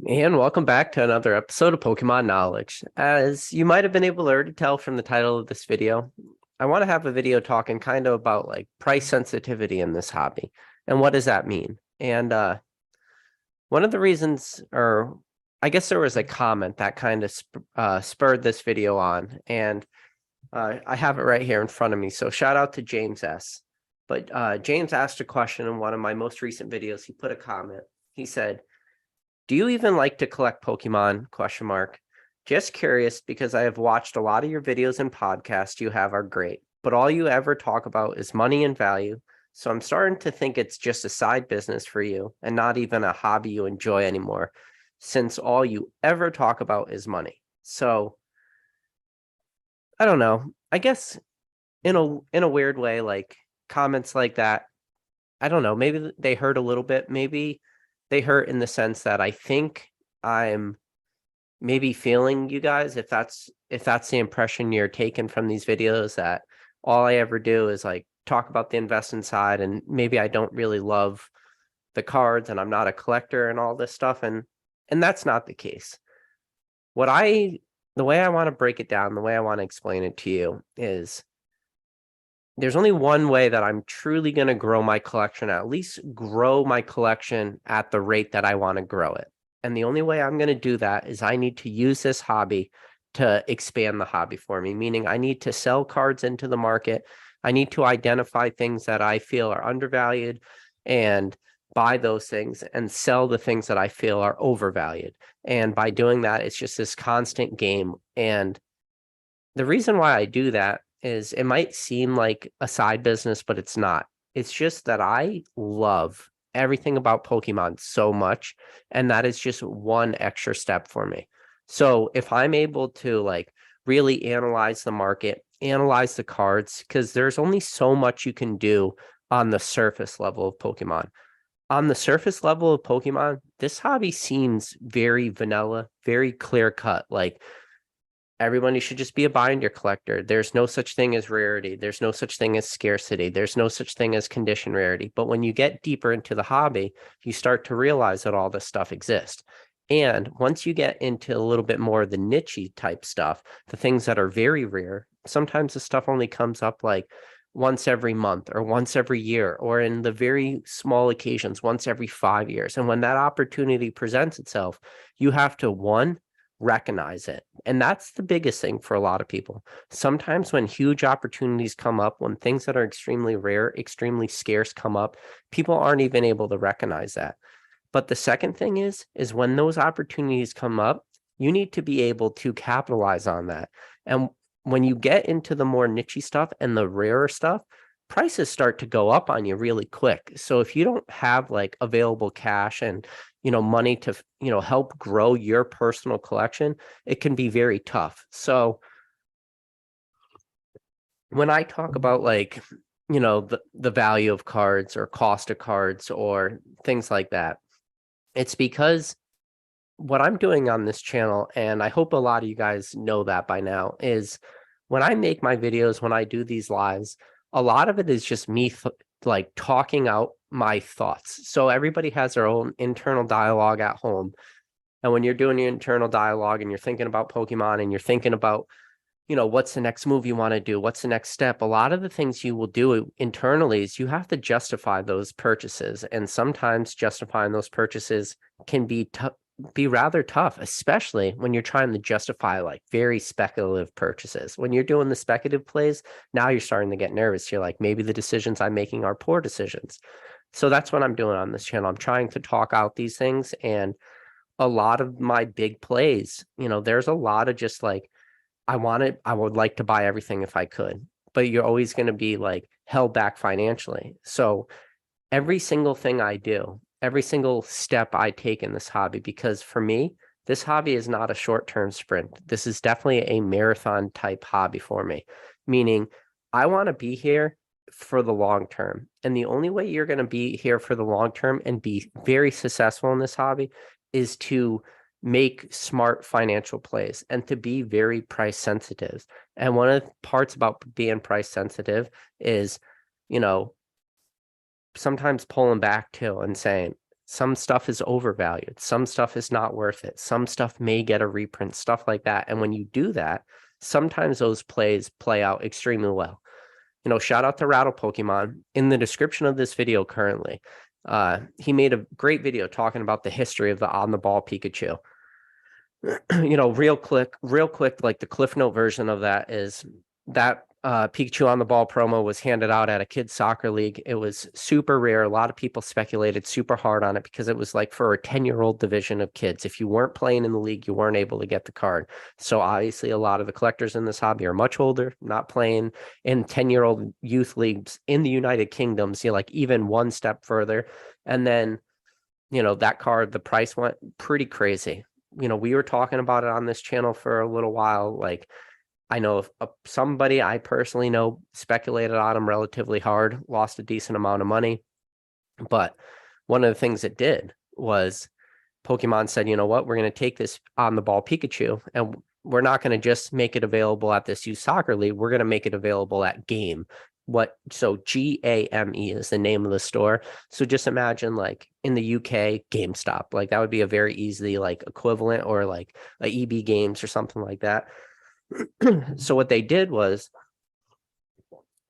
And welcome back to another episode of Pokemon Knowledge. As you might have been able to already tell from the title of this video, I want to have a video talking kind of about like price sensitivity in this hobby and what does that mean. And one of the reasons, or I guess there was a comment that kind of spurred this video on, and I have it right here in front of me. So shout out to James S. But James asked a question in one of my most recent videos. He put a comment. He said, "Do you even like to collect Pokemon? Question mark. Just curious because I have watched a lot of your videos and podcasts you have are great, but all you ever talk about is money and value. So I'm starting to think it's just a side business for you and not even a hobby you enjoy anymore, since all you ever talk about is money." So I don't know. I guess in a weird way, like comments like that, I don't know, maybe they hurt a little bit. Maybe they hurt in the sense that I think I'm maybe feeling you guys, if that's the impression you're taking from these videos, that all I ever do is like talk about the investment side, and maybe I don't really love the cards and I'm not a collector and all this stuff. And that's not the case. What I The way I want to break it down, the way I want to explain it to you is there's only one way that I'm truly going to grow my collection, at least grow my collection at the rate that I want to grow it. And the only way I'm going to do that is I need to use this hobby to expand the hobby for me, meaning I need to sell cards into the market. I need to identify things that I feel are undervalued and buy those things and sell the things that I feel are overvalued. And by doing that, it's just this constant game. And the reason why I do that is it might seem like a side business, but it's not. It's just that I love everything about Pokemon so much, and that is just one extra step for me. So if I'm able to like really analyze the market, analyze the cards, because there's only so much you can do on the surface level of Pokemon. On the surface level of Pokemon, this hobby seems very vanilla, very clear cut. Like everybody should just be a binder collector. There's no such thing as rarity. There's no such thing as scarcity. There's no such thing as condition rarity. But when you get deeper into the hobby, you start to realize that all this stuff exists. And once you get into a little bit more of the niche type stuff, the things that are very rare, sometimes the stuff only comes up like once every month or once every year, or in the very small occasions, once every 5 years. And when that opportunity presents itself, you have to, one, recognize it. And that's the biggest thing for a lot of people. Sometimes when huge opportunities come up, when things that are extremely rare, extremely scarce come up, people aren't even able to recognize that. But the second thing is when those opportunities come up, you need to be able to capitalize on that. And when you get into the more niche stuff and the rarer stuff, prices start to go up on you really quick. So if you don't have like available cash and money to help grow your personal collection, it can be very tough. So when I talk about like the value of cards or cost of cards or things like that, it's because what I'm doing on this channel, and I hope a lot of you guys know that by now, is when I make my videos, when I do these lives, a lot of it is just me like talking out my thoughts. So everybody has their own internal dialogue at home. And when you're doing your internal dialogue and you're thinking about Pokemon and you're thinking about, what's the next move you want to do? What's the next step? A lot of the things you will do internally is you have to justify those purchases. And sometimes justifying those purchases can be rather tough, especially when you're trying to justify like very speculative purchases. When you're doing the speculative plays, now you're starting to get nervous. You're like, maybe the decisions I'm making are poor decisions. So that's what I'm doing on this channel. I'm trying to talk out these things. And a lot of my big plays, there's a lot of just like, I would like to buy everything if I could, but you're always going to be like held back financially. So every single thing I do, every single step I take in this hobby, because for me, this hobby is not a short-term sprint. This is definitely a marathon type hobby for me, meaning I want to be here for the long term. And the only way you're going to be here for the long term and be very successful in this hobby is to make smart financial plays and to be very price sensitive. And one of the parts about being price sensitive is, sometimes pulling back too and saying, Some stuff is overvalued. Some stuff is not worth it. Some stuff may get a reprint, stuff like that. And when you do that, sometimes those plays play out extremely well. You know, shout out to Rattle Pokemon. In the description of this video currently, he made a great video talking about the history of the on the ball Pikachu. You know, real quick, like the Cliff Note version of that is that Pikachu on the ball promo was handed out at a kids soccer league. It was super rare. A lot of people speculated super hard on it because it was like for a 10-year-old division of kids. If you weren't playing in the league, you weren't able to get the card. So obviously a lot of the collectors in this hobby are much older, not playing in 10-year-old youth leagues in the United Kingdom. So like even one step further. And then, you know, that card, the price went pretty crazy. You know, we were talking about it on this channel for a little while. Like, I know somebody I personally know speculated on him relatively hard, lost a decent amount of money. But one of the things it did was Pokemon said, you know what, we're going to take this on the ball Pikachu and we're not going to just make it available at this youth soccer league. We're going to make it available at Game. So GAME is the name of the store. So just imagine like in the UK, GameStop, like that would be a very easy like equivalent, or like a EB Games or something like that. So what they did was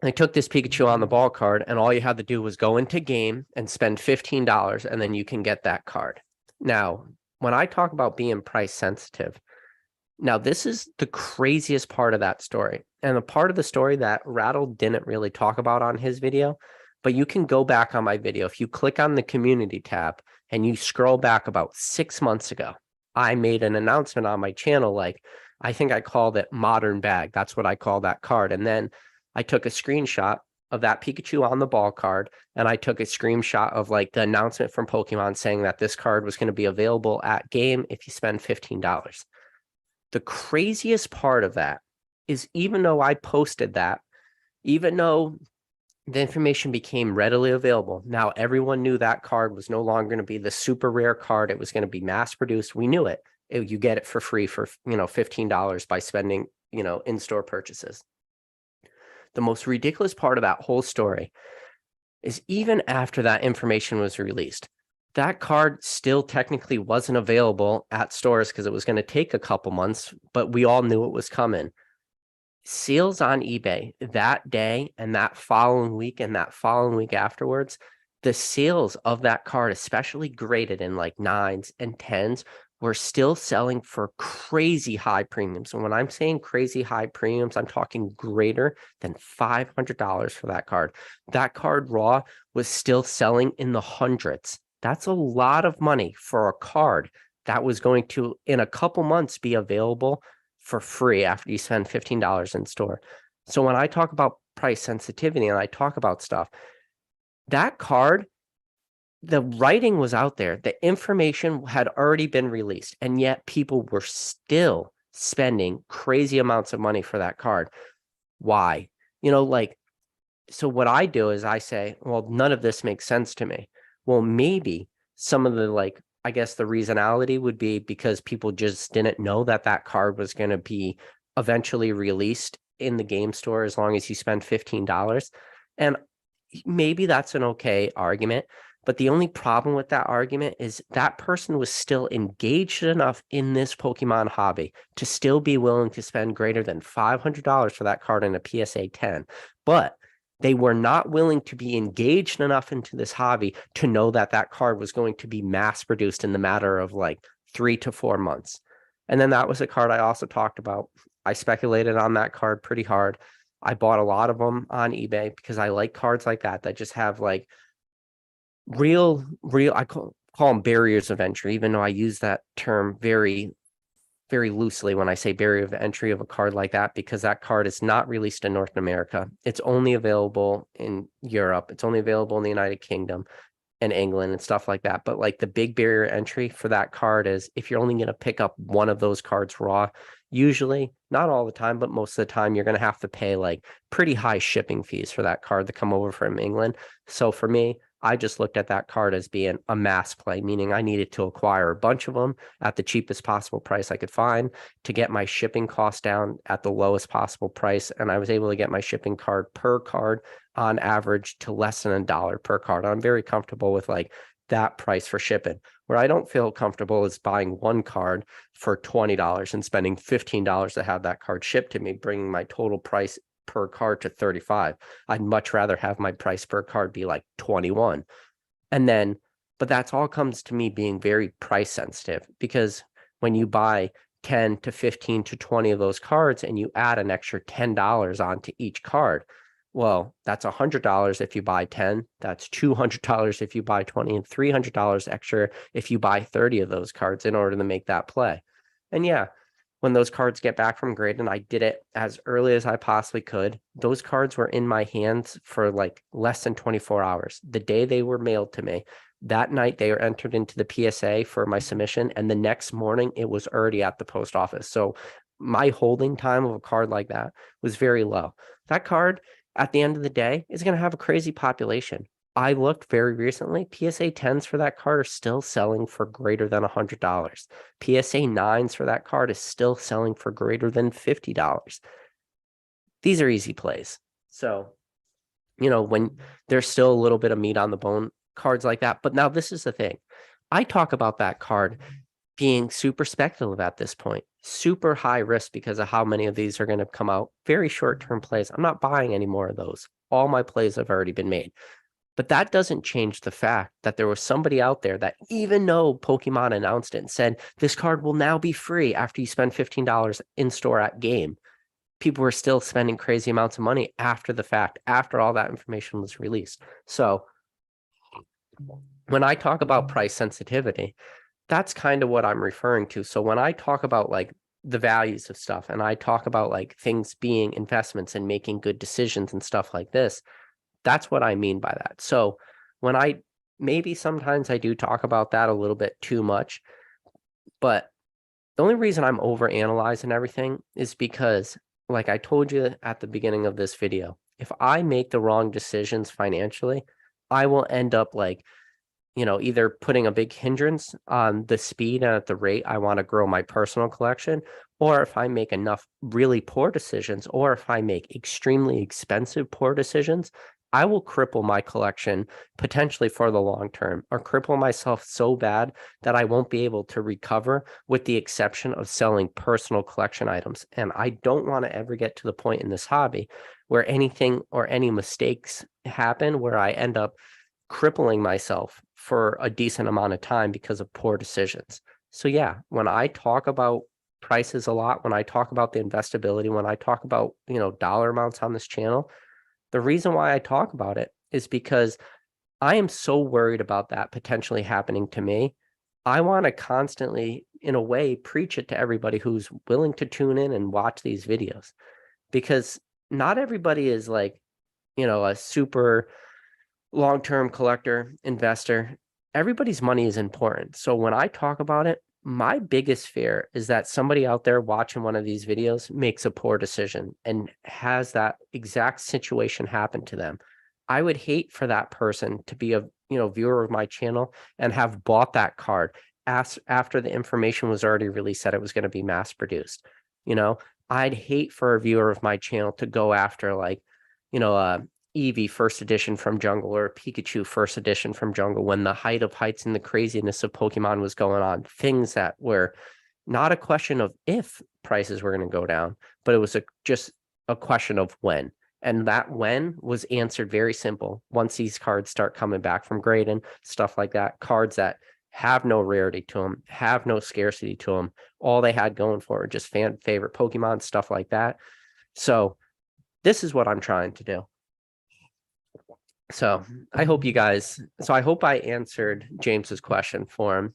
they took this Pikachu on the ball card, and all you had to do was go into Game and spend $15, and then you can get that card. Now, when I talk about being price sensitive, now this is the craziest part of that story, and the part of the story that Rattle didn't really talk about on his video, but you can go back on my video. If you click on the community tab and you scroll back about 6 months ago, I made an announcement on my channel, like, I think I called it Modern Bag. That's what I call that card. And then I took a screenshot of that Pikachu on the ball card, and I took a screenshot of like the announcement from Pokemon saying that this card was going to be available at Game if you spend $15. The craziest part of that is, even though I posted that, even though the information became readily available, now everyone knew that card was no longer going to be the super rare card. It was going to be mass produced. We knew it. You get it for free for, you know, $15 by spending, you know, in-store purchases. The most ridiculous part of that whole story is, even after that information was released, that card still technically wasn't available at stores because it was going to take a couple months, but we all knew it was coming. Sales on eBay that day and that following week and that following week afterwards, the sales of that card, especially graded in like 9s and 10s, were still selling for crazy high premiums. And when I'm saying crazy high premiums, I'm talking greater than $500 for that card. That card raw was still selling in the hundreds. That's a lot of money for a card that was going to, in a couple months, be available for free after you spend $15 in store. So when I talk about price sensitivity and I talk about stuff, that card, the writing was out there, the information had already been released, and yet people were still spending crazy amounts of money for that card. Why? You know, like, so what I do is I say, well, none of this makes sense to me. Well, maybe some of the, like, I guess the reasonality would be because people just didn't know that that card was going to be eventually released in the game store as long as you spend $15. And maybe that's an okay argument. But the only problem with that argument is that person was still engaged enough in this Pokemon hobby to still be willing to spend greater than $500 for that card in a PSA 10. But they were not willing to be engaged enough into this hobby to know that that card was going to be mass produced in the matter of like 3 to 4 months. And then that was a card I also talked about. I speculated on that card pretty hard. I bought a lot of them on eBay because I like cards like that just have like real, I call them barriers of entry, even though I use that term very, very loosely when I say barrier of entry of a card like that, because that card is not released in North America. It's only available in Europe. It's only available in the United Kingdom and England and stuff like that. But like the big barrier entry for that card is if you're only going to pick up one of those cards raw, usually, not all the time, but most of the time, you're going to have to pay like pretty high shipping fees for that card to come over from England. So for me, I just looked at that card as being a mass play, meaning I needed to acquire a bunch of them at the cheapest possible price I could find to get my shipping cost down at the lowest possible price. And I was able to get my shipping card per card on average to less than $1 per card. I'm very comfortable with like that price for shipping. Where I don't feel comfortable is buying one card for $20 and spending $15 to have that card shipped to me, bringing my total price per card to 35. I'd much rather have my price per card be like 21. And then, but that's all comes to me being very price sensitive, because when you buy 10 to 15 to 20 of those cards and you add an extra $10 onto each card, well, that's $100 if you buy 10, that's $200 if you buy 20, and $300 extra if you buy 30 of those cards in order to make that play. And yeah, when those cards get back from Graydon, I did it as early as I possibly could. Those cards were in my hands for like less than 24 hours. The day they were mailed to me, that night they were entered into the PSA for my submission, and the next morning it was already at the post office. So my holding time of a card like that was very low. That card, at the end of the day, is going to have a crazy population. I looked very recently, PSA 10s for that card are still selling for greater than $100. PSA 9s for that card is still selling for greater than $50. These are easy plays. So, when there's still a little bit of meat on the bone, cards like that. But now this is the thing. I talk about that card being super speculative at this point, super high risk because of how many of these are going to come out. Very short-term plays. I'm not buying any more of those. All my plays have already been made. But that doesn't change the fact that there was somebody out there that, even though Pokemon announced it and said, this card will now be free after you spend $15 in store at game, people were still spending crazy amounts of money after the fact, after all that information was released. So when I talk about price sensitivity, that's kind of what I'm referring to. So when I talk about like the values of stuff, and I talk about like things being investments and making good decisions and stuff like this, that's what I mean by that. So when maybe sometimes I do talk about that a little bit too much, but the only reason I'm over analyzing everything is because, like I told you at the beginning of this video, if I make the wrong decisions financially, I will end up like, either putting a big hindrance on the speed and at the rate I want to grow my personal collection, or if I make enough really poor decisions, or if I make extremely expensive poor decisions, I will cripple my collection potentially for the long term, or cripple myself so bad that I won't be able to recover, with the exception of selling personal collection items. And I don't want to ever get to the point in this hobby where anything or any mistakes happen where I end up crippling myself for a decent amount of time because of poor decisions. So yeah, when I talk about prices a lot, when I talk about the investability, when I talk about, dollar amounts on this channel, the reason why I talk about it is because I am so worried about that potentially happening to me. I want to constantly, in a way, preach it to everybody who's willing to tune in and watch these videos, because not everybody is like, a super long-term collector, investor. Everybody's money is important. So when I talk about it, my biggest fear is that somebody out there watching one of these videos makes a poor decision and has that exact situation happen to them. I would hate for that person to be a viewer of my channel and have bought that card after the information was already released that it was going to be mass produced. I'd hate for a viewer of my channel to go after like, Eevee first edition from Jungle, or Pikachu first edition from Jungle, when the height of heights and the craziness of Pokemon was going on. Things that were not a question of if prices were going to go down, but it was just a question of when. And that when was answered very simple. Once these cards start coming back from Graydon, stuff like that, cards that have no rarity to them, have no scarcity to them, all they had going for it, just fan favorite Pokemon, stuff like that. So this is what I'm trying to do. So I hope I answered James's question for him,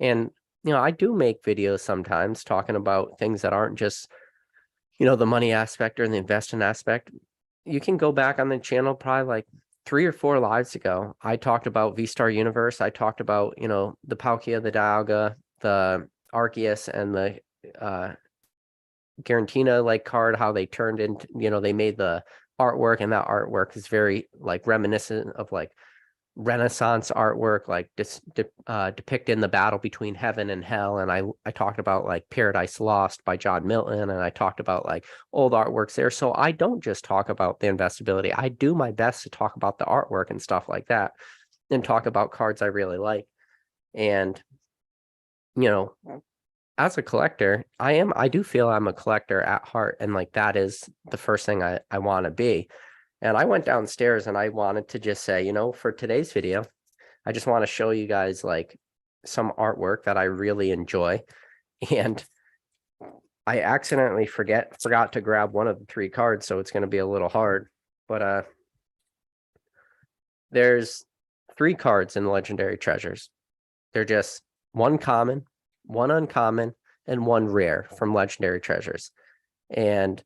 and, I do make videos sometimes talking about things that aren't just, the money aspect or the investing aspect. You can go back on the channel probably like 3 or 4 lives ago. I talked about V-Star Universe. I talked about, the Palkia, the Dialga, the Arceus, and the Garantina like card, how they turned into, they made the artwork, and that artwork is very like reminiscent of like Renaissance artwork, like depicting the battle between heaven and hell. And I talked about like Paradise Lost by John Milton, and I talked about like old artworks there. So I don't just talk about the investability. I do my best to talk about the artwork and stuff like that. and talk about cards I really like. And, you know, as a collector, I do feel I'm a collector at heart. And like, that is the first thing I want to be. And I went downstairs and I wanted to just say, for today's video, I just want to show you guys like some artwork that I really enjoy. And I accidentally forgot to grab one of the 3 cards, so it's going to be a little hard. But there's 3 cards in Legendary Treasures. They're just 1 common, 1 uncommon, and 1 rare from Legendary Treasures. And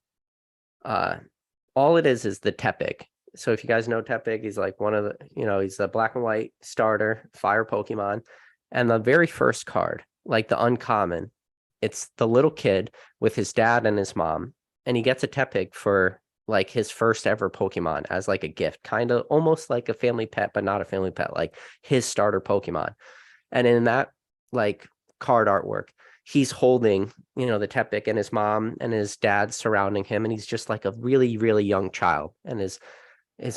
all it is the Tepig. So if you guys know Tepig, he's like one of the, he's the black and white starter fire Pokemon. And the very first card, like the uncommon, it's the little kid with his dad and his mom, and he gets a Tepig for like his first ever Pokemon as like a gift, kind of almost like a family pet, but not a family pet, like his starter Pokemon. And in that like card artwork, he's holding, the Tepig, and his mom and his dad surrounding him, and he's just like a really, really young child. And his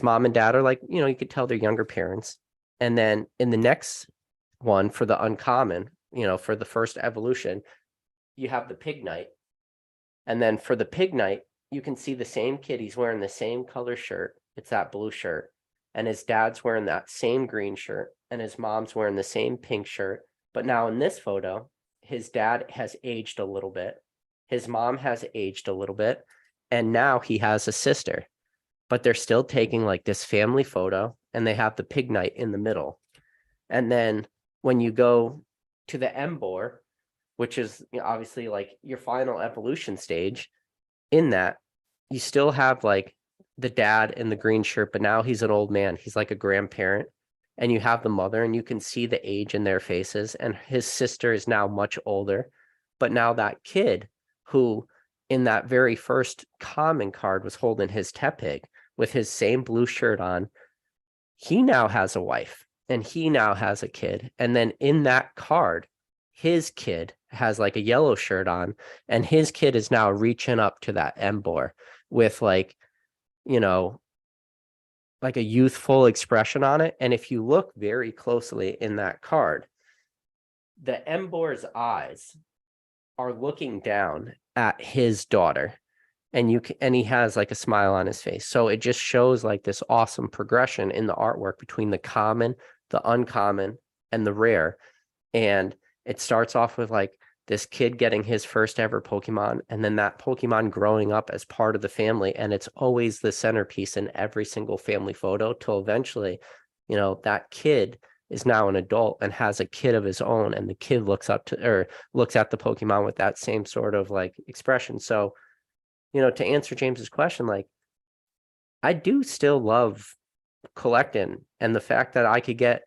mom and dad are like, you could tell they're younger parents. And then in the next one for the uncommon, for the first evolution, you have the Pignite. And then for the Pignite, you can see the same kid. He's wearing the same color shirt. It's that blue shirt. And his dad's wearing that same green shirt. And his mom's wearing the same pink shirt. But now in this photo, his dad has aged a little bit. His mom has aged a little bit. And now he has a sister. But they're still taking like this family photo. And they have the Pignite in the middle. And then when you go to the Emboar, which is obviously like your final evolution stage, in that you still have like the dad in the green shirt, but now he's an old man. He's like a grandparent. And you have the mother, and you can see the age in their faces. And his sister is now much older. But now that kid who in that very first common card was holding his Tepig with his same blue shirt on, he now has a wife and he now has a kid. And then in that card, his kid has like a yellow shirt on, and his kid is now reaching up to that Emboar with like, like a youthful expression on it. And if you look very closely in that card, the Emboar's eyes are looking down at his daughter, and he has like a smile on his face. So it just shows like this awesome progression in the artwork between the common, the uncommon, and the rare. And it starts off with like this kid getting his first ever Pokemon, and then that Pokemon growing up as part of the family. And it's always the centerpiece in every single family photo till eventually, that kid is now an adult and has a kid of his own. And the kid looks at the Pokemon with that same sort of like expression. So, to answer James's question, like I do still love collecting, and the fact that I could get,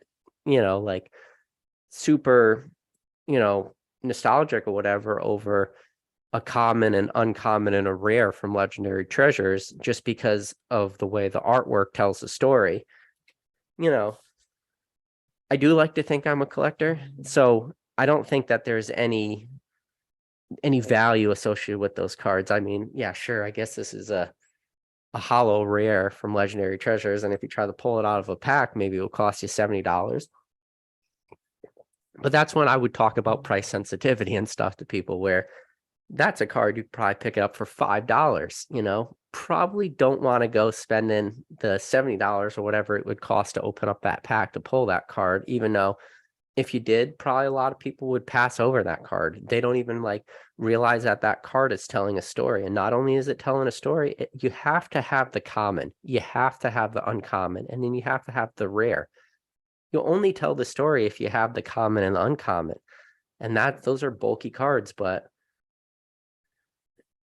like super, nostalgic or whatever over a common and uncommon and a rare from Legendary Treasures just because of the way the artwork tells the story. I do like to think I'm a collector, so I don't think that there's any value associated with those cards. I mean, yeah, sure, I guess this is a hollow rare from Legendary Treasures, and if you try to pull it out of a pack, maybe it will cost you $70. But that's when I would talk about price sensitivity and stuff to people, where that's a card you'd probably pick it up for $5, probably don't want to go spending the $70 or whatever it would cost to open up that pack to pull that card, even though if you did, probably a lot of people would pass over that card. They don't even like realize that card is telling a story. And not only is it telling a story, you have to have the common, you have to have the uncommon, and then you have to have the rare. You'll only tell the story if you have the common and the uncommon. And those are bulky cards, but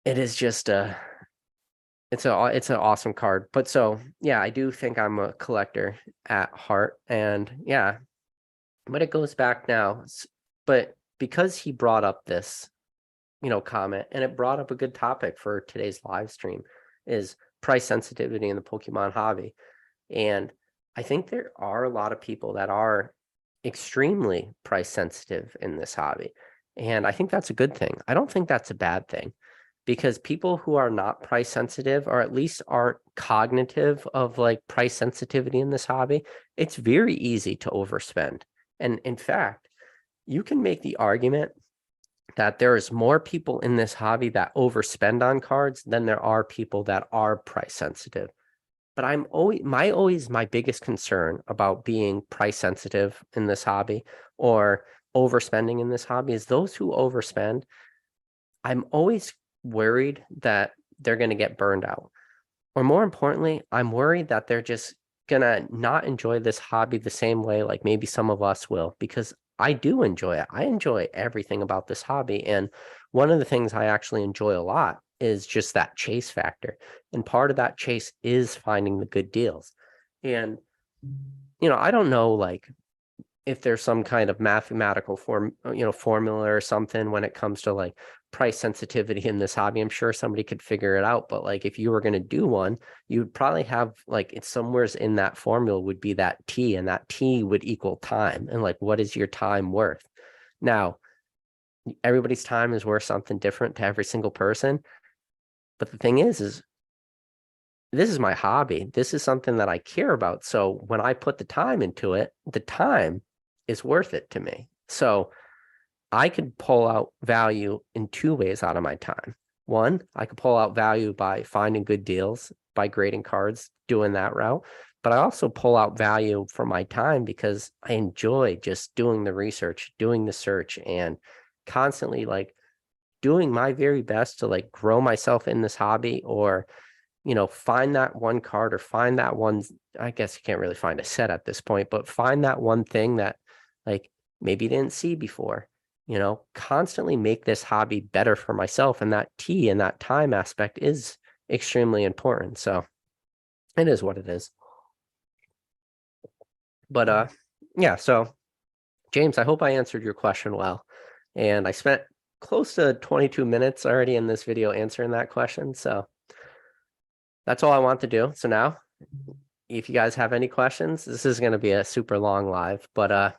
it is just it's an awesome card. But so yeah, I do think I'm a collector at heart. And yeah, but it goes back now. But because he brought up this, comment, and it brought up a good topic for today's live stream, is price sensitivity in the Pokemon hobby. And I think there are a lot of people that are extremely price sensitive in this hobby. And I think that's a good thing. I don't think that's a bad thing, because people who are not price sensitive, or at least aren't cognitive of like price sensitivity in this hobby, it's very easy to overspend. And in fact, you can make the argument that there is more people in this hobby that overspend on cards than there are people that are price sensitive. But I'm always my biggest concern about being price sensitive in this hobby or overspending in this hobby is those who overspend. I'm always worried that they're going to get burned out. Or more importantly, I'm worried that they're just going to not enjoy this hobby the same way like maybe some of us will, because I do enjoy it. I enjoy everything about this hobby. And one of the things I actually enjoy a lot is just that chase factor. And part of that chase is finding the good deals. And, I don't know, like, if there's some kind of mathematical formula or something when it comes to like price sensitivity in this hobby. I'm sure somebody could figure it out, but like if you were going to do one, you'd probably have like it's somewhere's in that formula would be that T, and that T would equal time. And like, what is your time worth? Now, everybody's time is worth something different to every single person. But the thing is this is my hobby. This is something that I care about. So when I put the time into it, the time is worth it to me. So I could pull out value in two ways out of my time. One, I could pull out value by finding good deals, by grading cards, doing that route. But I also pull out value for my time because I enjoy just doing the research, doing the search, and constantly like doing my very best to like grow myself in this hobby, or find that one card, or find that one, I guess you can't really find a set at this point, but find that one thing that like maybe you didn't see before, constantly make this hobby better for myself. And that T and that time aspect is extremely important. So it is what it is. But yeah, so James, I hope I answered your question well. And I spent close to 22 minutes already in this video answering that question. So that's all I want to do. So now, if you guys have any questions, this is going to be a super long live. But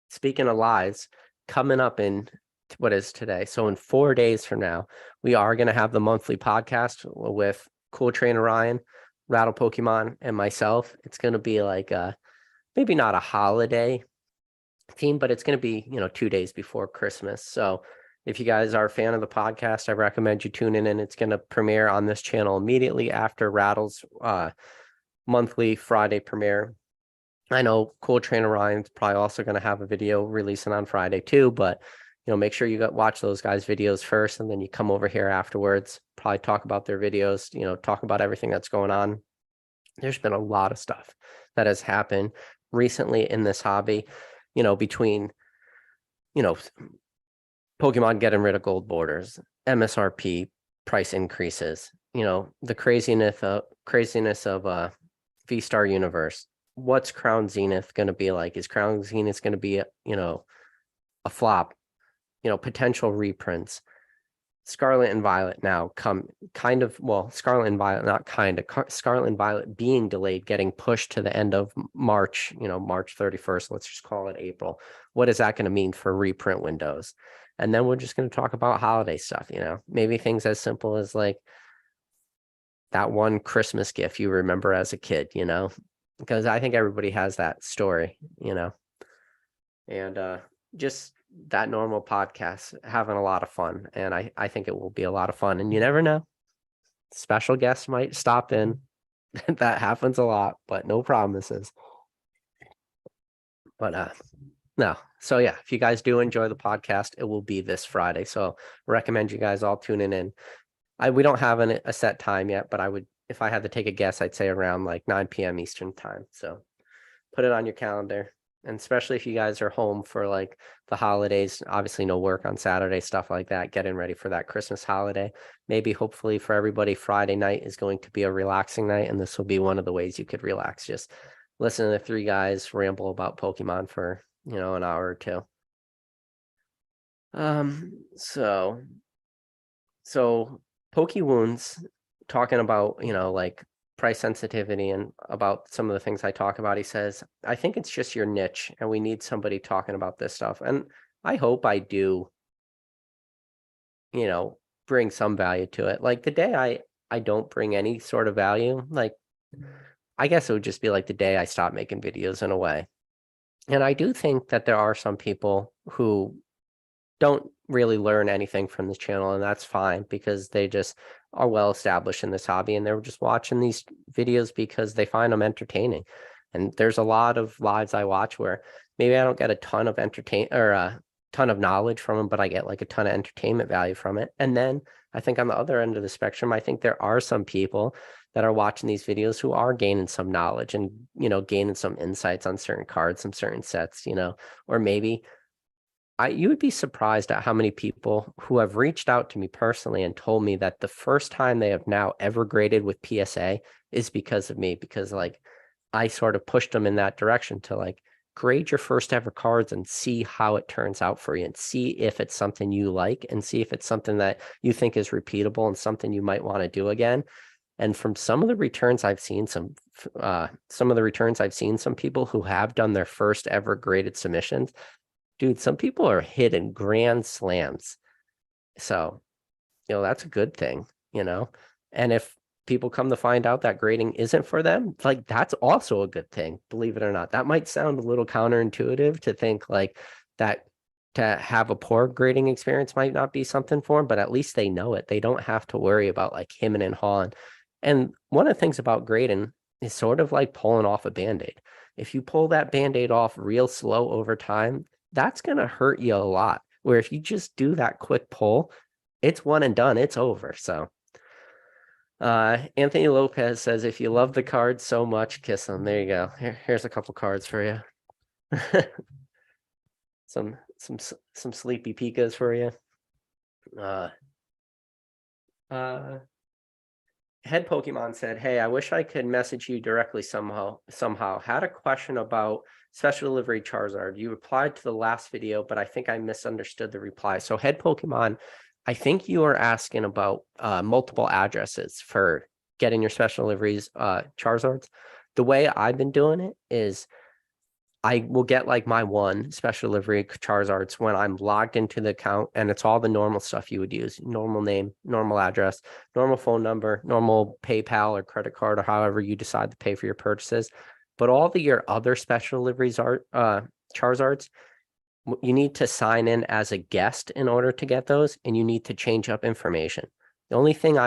speaking of lives, coming up in what is today? So in 4 days from now, we are going to have the monthly podcast with Cool Trainer Ryan, Rattle Pokemon, and myself. It's going to be like maybe not a holiday theme, but it's going to be 2 days before Christmas. So if you guys are a fan of the podcast, I recommend you tune in. And it's going to premiere on this channel immediately after Rattles monthly Friday premiere. I know Cool Trainer Ryan's probably also going to have a video releasing on Friday too, but make sure you watch those guys' videos first, and then you come over here afterwards, probably talk about their videos, talk about everything that's going on. There's been a lot of stuff that has happened recently in this hobby, between, Pokemon getting rid of gold borders, MSRP price increases, the craziness of V-Star Universe. What's Crown Zenith going to be like? Is Crown Zenith going to be a flop? Potential reprints. Scarlet and Violet now Scarlet and Violet, not Scarlet and Violet being delayed, getting pushed to the end of March, March 31st. Let's just call it April. What is that going to mean for reprint windows? And then we're just going to talk about holiday stuff, maybe things as simple as like that one Christmas gift you remember as a kid, because I think everybody has that story, and just that normal podcast, having a lot of fun. And I think it will be a lot of fun. And you never know, special guests might stop in. That happens a lot, but no promises. But no. So yeah, if you guys do enjoy the podcast, it will be this Friday. So I recommend you guys all tuning in. We don't have a set time yet, but I would, if I had to take a guess, I'd say around like 9 p.m. Eastern time. So put it on your calendar. And especially if you guys are home for like the holidays, obviously no work on Saturday, stuff like that, getting ready for that Christmas holiday. Maybe hopefully for everybody, Friday night is going to be a relaxing night. And this will be one of the ways you could relax. Just listen to the three guys ramble about Pokemon for, an hour or two. So Pokewounds, talking about, like price sensitivity and about some of the things I talk about, he says, I think it's just your niche and we need somebody talking about this stuff. And I hope I do, bring some value to it. Like the day I don't bring any sort of value, like I guess it would just be like the day I stop making videos in a way. And I do think that there are some people who don't really learn anything from this channel, and that's fine because they just are well established in this hobby and they're just watching these videos because they find them entertaining. And there's a lot of lives I watch where maybe I don't get a ton of a ton of knowledge from them, but I get like a ton of entertainment value from it. And then I think on the other end of the spectrum, I think there are some people that are watching these videos who are gaining some knowledge and, gaining some insights on certain cards, some certain sets, or maybe you would be surprised at how many people who have reached out to me personally and told me that the first time they have now ever graded with PSA is because of me, because like I sort of pushed them in that direction to like grade your first ever cards and see how it turns out for you and see if it's something you like and see if it's something that you think is repeatable and something you might want to do again. And from some of the returns I've seen, some people who have done their first ever graded submissions, dude, some people are hitting grand slams. So, that's a good thing, and if people come to find out that grading isn't for them, like that's also a good thing, believe it or not. That might sound a little counterintuitive to think like that to have a poor grading experience might not be something for them, but at least they know it. They don't have to worry about like hemming and hawing. And one of the things about grading is sort of like pulling off a Band-Aid. If you pull that Band-Aid off real slow over time, that's going to hurt you a lot. Where if you just do that quick pull, it's one and done, it's over. So Anthony Lopez says, if you love the cards so much, kiss them. There you go. Here's a couple cards for you. some sleepy Pikas for you. Head Pokemon said, hey, I wish I could message you directly somehow. Had a question about special delivery Charizard. You replied to the last video, but I think I misunderstood the reply. So Head Pokemon, I think you are asking about multiple addresses for getting your special deliveries Charizards. The way I've been doing it is I will get like my one special delivery Charizards when I'm logged into the account, and it's all the normal stuff you would use: normal name, normal address, normal phone number, normal PayPal or credit card, or however you decide to pay for your purchases. But all your other special deliveries are Charizards, you need to sign in as a guest in order to get those, and you need to change up information. The only thing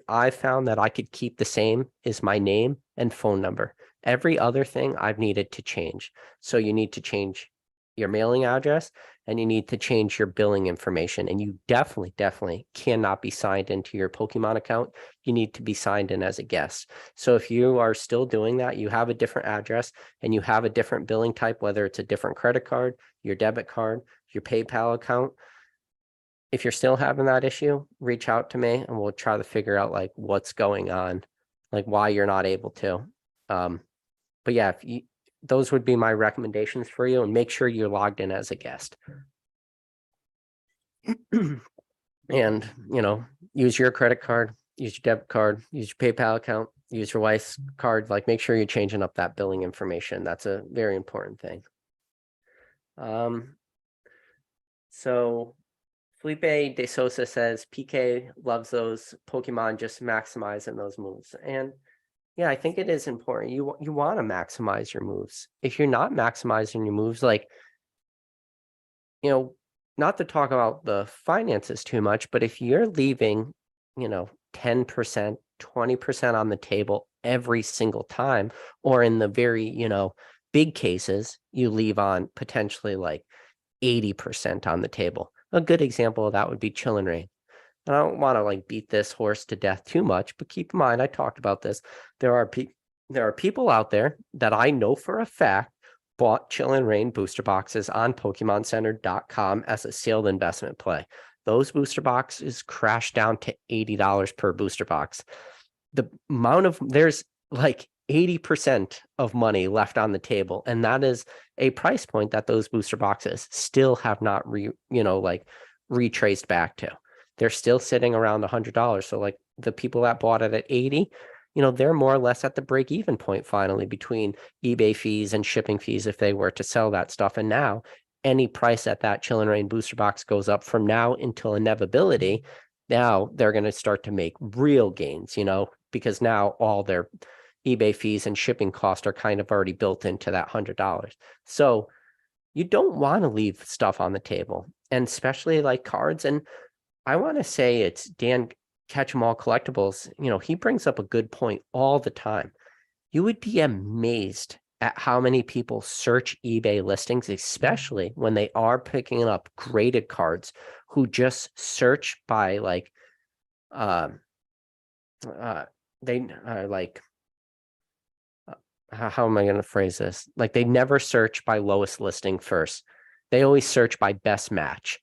I found that I could keep the same is my name and phone number. Every other thing I've needed to change. So you need to change your mailing address and you need to change your billing information. And you definitely cannot be signed into your Pokemon account. You need to be signed in as a guest. So if you are still doing that, you have a different address and you have a different billing type, whether it's a different credit card, your debit card, your PayPal account. If you're still having that issue, reach out to me and we'll try to figure out like what's going on, like why you're not able to. But yeah, those would be my recommendations for you, and make sure you're logged in as a guest. And, use your credit card, use your debit card, use your PayPal account, use your wife's card. Like, make sure you're changing up that billing information. That's a very important thing. So Felipe De Sosa says, PK loves those Pokemon just maximizing those moves. And yeah, I think it is important. You want to maximize your moves. If you're not maximizing your moves, like, not to talk about the finances too much, but if you're leaving, 10%, 20% on the table every single time, or in the very, big cases, you leave on potentially like 80% on the table. A good example of that would be Chillin' Rain. I don't want to like beat this horse to death too much, but keep in mind, I talked about this. There are people out there that I know for a fact bought Chillin' Rain booster boxes on PokemonCenter.com as a sealed investment play. Those booster boxes crashed down to $80 per booster box. There's like 80% of money left on the table, and that is a price point that those booster boxes still have not retraced back to. They're still sitting around $100. So like the people that bought it at 80, they're more or less at the break-even point finally between eBay fees and shipping fees if they were to sell that stuff. And now any price at that Chillin' Rain booster box goes up from now until inevitability. Now they're going to start to make real gains, because now all their eBay fees and shipping costs are kind of already built into that $100. So you don't want to leave stuff on the table, and especially like cards. And I want to say it's Dan Catch 'em All Collectibles. He brings up a good point all the time. You would be amazed at how many people search eBay listings, especially when they are picking up graded cards, who just search by like, they are like, how am I going to phrase this? Like, they never search by lowest listing first. They always search by best match.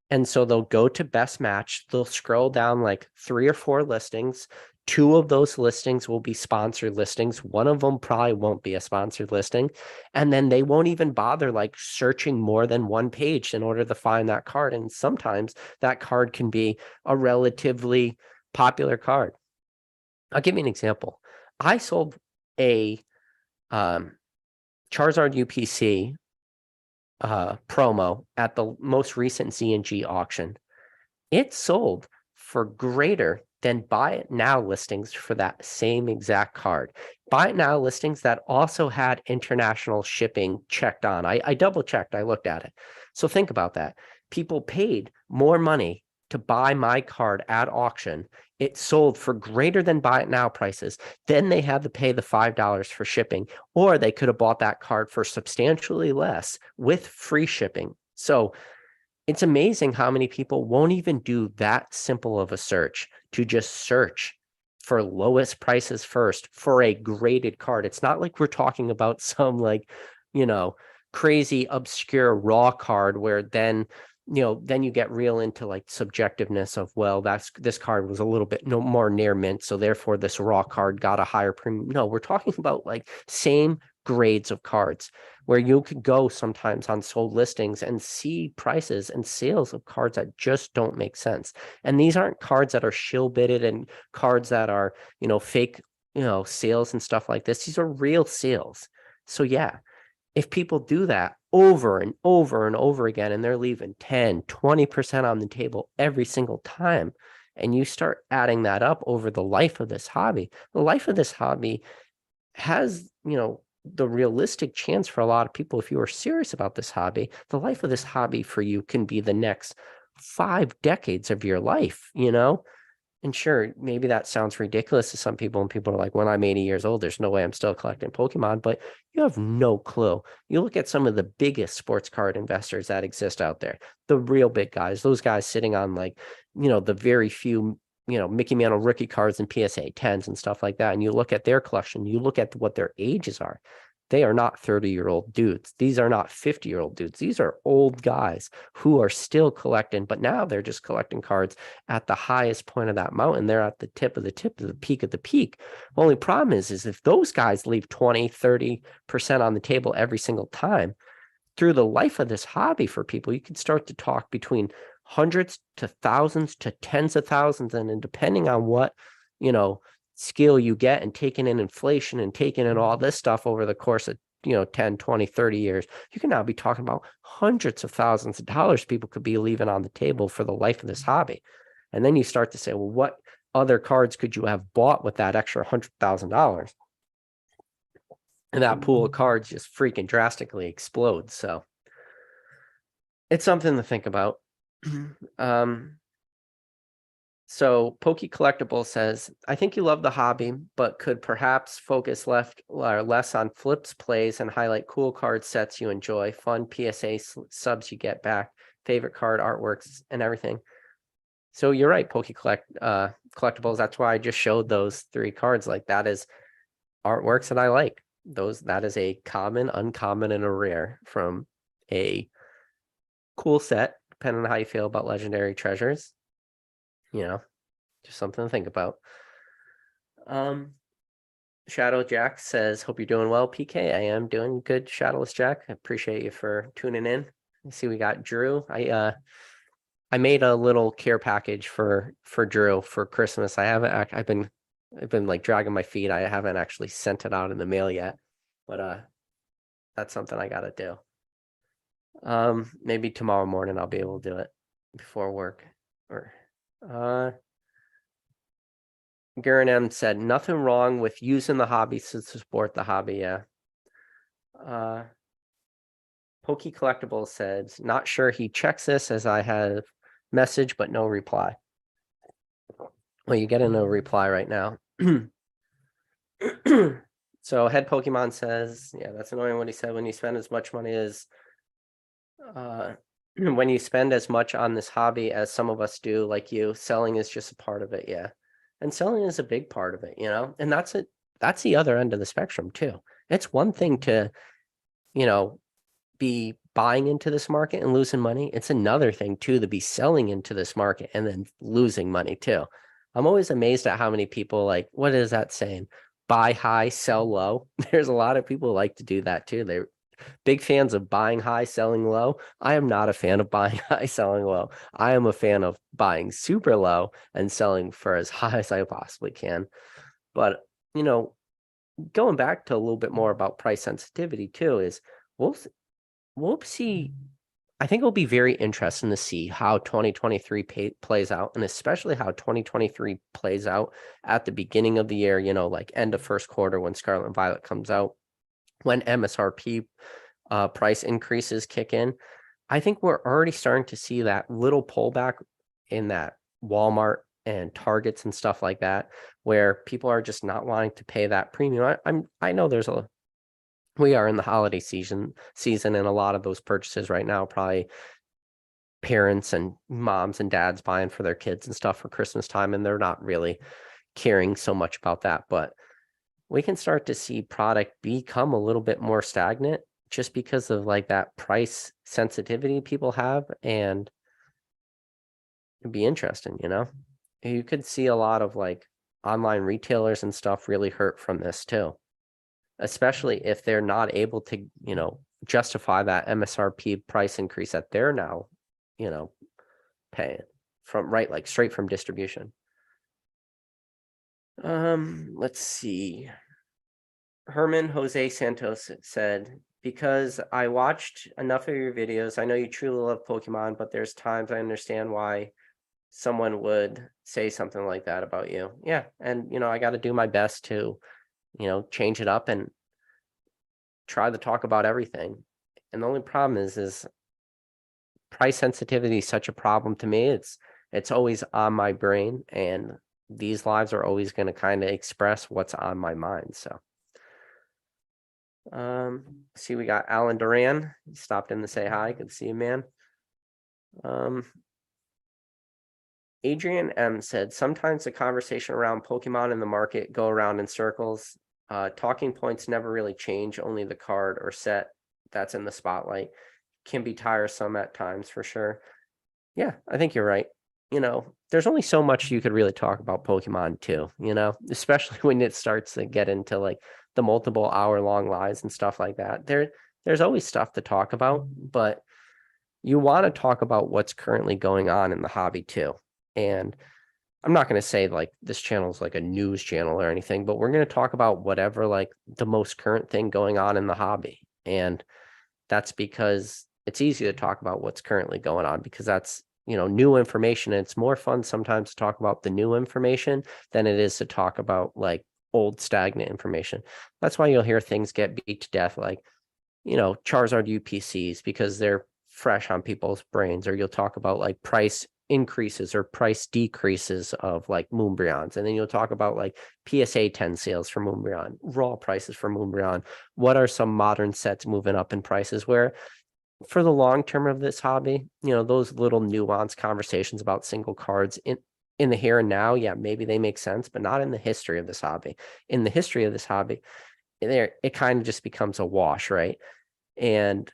And so they'll go to best match. They'll scroll down like 3 or 4 listings. 2 of those listings will be sponsored listings. One of them probably won't be a sponsored listing. And then they won't even bother like searching more than one page in order to find that card. And sometimes that card can be a relatively popular card. I'll give you an example. I sold a Charizard UPC promo at the most recent Z&G auction. It sold for greater than buy it now listings for that same exact card. Buy it now listings that also had international shipping checked on. I double checked, I looked at it. So think about that. People paid more money to buy my card at auction. It sold for greater than buy it now prices. Then they had to pay the $5 for shipping, or they could have bought that card for substantially less with free shipping. So it's amazing how many people won't even do that simple of a search to just search for lowest prices first for a graded card. It's not like we're talking about some like, crazy obscure raw card where then you get real into like subjectiveness of, well, this card was a little bit more near mint, so therefore this raw card got a higher premium. No, we're talking about like same grades of cards where you could go sometimes on sold listings and see prices and sales of cards that just don't make sense. And these aren't cards that are shill bidded and cards that are, fake, sales and stuff like this. These are real sales. So yeah, if people do that over and over and over again, and they're leaving 10, 20% on the table every single time, and you start adding that up over the life of this hobby, the life of this hobby has, the realistic chance for a lot of people, if you are serious about this hobby, the life of this hobby for you can be the next 5 decades of your life, And sure, maybe that sounds ridiculous to some people, and people are like, when I'm 80 years old, there's no way I'm still collecting Pokemon, but you have no clue. You look at some of the biggest sports card investors that exist out there, the real big guys, those guys sitting on like, the very few, Mickey Mantle rookie cards and PSA 10s and stuff like that. And you look at their collection, you look at what their ages are. They are not 30-year-old dudes. These are not 50-year-old dudes. These are old guys who are still collecting, but now they're just collecting cards at the highest point of that mountain. They're at the tip of the peak of the peak. The only problem is if those guys leave 20, 30% on the table every single time, through the life of this hobby for people, you can start to talk between hundreds to thousands to tens of thousands. And then depending on what, skill you get and taking in inflation and taking in all this stuff over the course of 10, 20, 30 years, you can now be talking about hundreds of thousands of dollars people could be leaving on the table for the life of this hobby. And then you start to say, well, what other cards could you have bought with that extra $100,000? And that pool of cards just freaking drastically explodes. So it's something to think about. So Pokey Collectible says, I think you love the hobby, but could perhaps focus less on flips plays and highlight cool card sets you enjoy, fun PSA subs you get back, favorite card artworks and everything. So you're right, Pokey Collectibles. That's why I just showed those 3 cards. Like, that is artworks that I like. That is a common, uncommon, and a rare from a cool set, depending on how you feel about legendary treasures. Just something to think about. Shadow Jack says, hope you're doing well, PK. I am doing good, Shadowless Jack. I appreciate you for tuning in. I see we got Drew. I made a little care package for Drew for Christmas. I've been like dragging my feet. I haven't actually sent it out in the mail yet, but that's something I gotta do. Maybe tomorrow morning I'll be able to do it before work, or Garen M said, nothing wrong with using the hobby to support the hobby. Yeah. Pokey Collectible says, not sure he checks this as I have message, but no reply. Well, you get a no reply right now. So Head Pokemon says, yeah, that's annoying what he said. When you spend as much money as when you spend as much on this hobby as some of us do, like you, selling is just a part of it. Yeah. And selling is a big part of it, you know, and that's it. That's the other end of the spectrum too. It's one thing to, you know, be buying into this market and losing money. It's another thing too to be selling into this market and then losing money too. I'm always amazed at how many people like, what is that saying? Buy high, sell low. There's a lot of people who like to do that too. They're big fans of buying high, selling low. I am not a fan of buying high, selling low. I am a fan of buying super low and selling for as high as I possibly can. But, you know, going back to a little bit more about price sensitivity too, is we'll see. I think it'll be very interesting to see how 2023 plays out, and especially how 2023 plays out at the beginning of the year, you know, like end of first quarter when Scarlet and Violet comes out, when MSRP price increases kick in. I think we're already starting to see that little pullback in that Walmart and Targets and stuff like that, where people are just not wanting to pay that premium. I know we are in the holiday season, and a lot of those purchases right now, probably parents and moms and dads buying for their kids and stuff for Christmas time, and they're not really caring so much about that. But we can start to see product become a little bit more stagnant just because of like that price sensitivity people have, and it'd be interesting, you know. You could see a lot of like online retailers and stuff really hurt from this too, especially if they're not able to, you know, justify that MSRP price increase that they're now, you know, paying from like straight from distribution. Let's see. Herman Jose Santos said, because I watched enough of your videos, I know you truly love Pokemon, but there's times I understand why someone would say something like that about you. Yeah. And, you know, I got to do my best to, you know, change it up and try to talk about everything. And the only problem is price sensitivity is such a problem to me. It's always on my brain, and these lives are always going to kind of express what's on my mind. So see, we got Alan Duran. He stopped in to say hi. Good to see you, man. Adrian M said, sometimes the conversation around Pokemon in the market go around in circles. Talking points never really change, only the card or set that's in the spotlight can be tiresome at times for sure. Yeah, I think you're right. You know, there's only so much you could really talk about Pokemon too, you know, especially when it starts to get into like the multiple hour-long lives and stuff like that. There's always stuff to talk about, but you want to talk about what's currently going on in the hobby too. And I'm not going to say like this channel is like a news channel or anything, but we're going to talk about whatever like the most current thing going on in the hobby. And that's because it's easy to talk about what's currently going on, because that's, you know, new information. And it's more fun sometimes to talk about the new information than it is to talk about like old stagnant information. That's why you'll hear things get beat to death, like, you know, Charizard UPCs, because they're fresh on people's brains. Or you'll talk about like price increases or price decreases of like Moonbreons, and then you'll talk about like PSA 10 sales for Moonbreon, raw prices for Moonbreon. What are some modern sets moving up in prices? Where for the long term of this hobby, you know, those little nuanced conversations about single cards in the here and now, yeah, maybe they make sense, but not in the history of this hobby. In the history of this hobby, it kind of just becomes a wash, right? And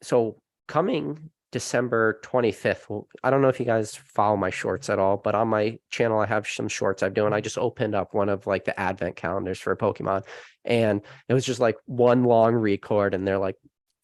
so coming December 25th, well, I don't know if you guys follow my shorts at all, but on my channel, I have some shorts I'm doing. I just opened up one of like the advent calendars for Pokemon, and it was just like one long record, and they're like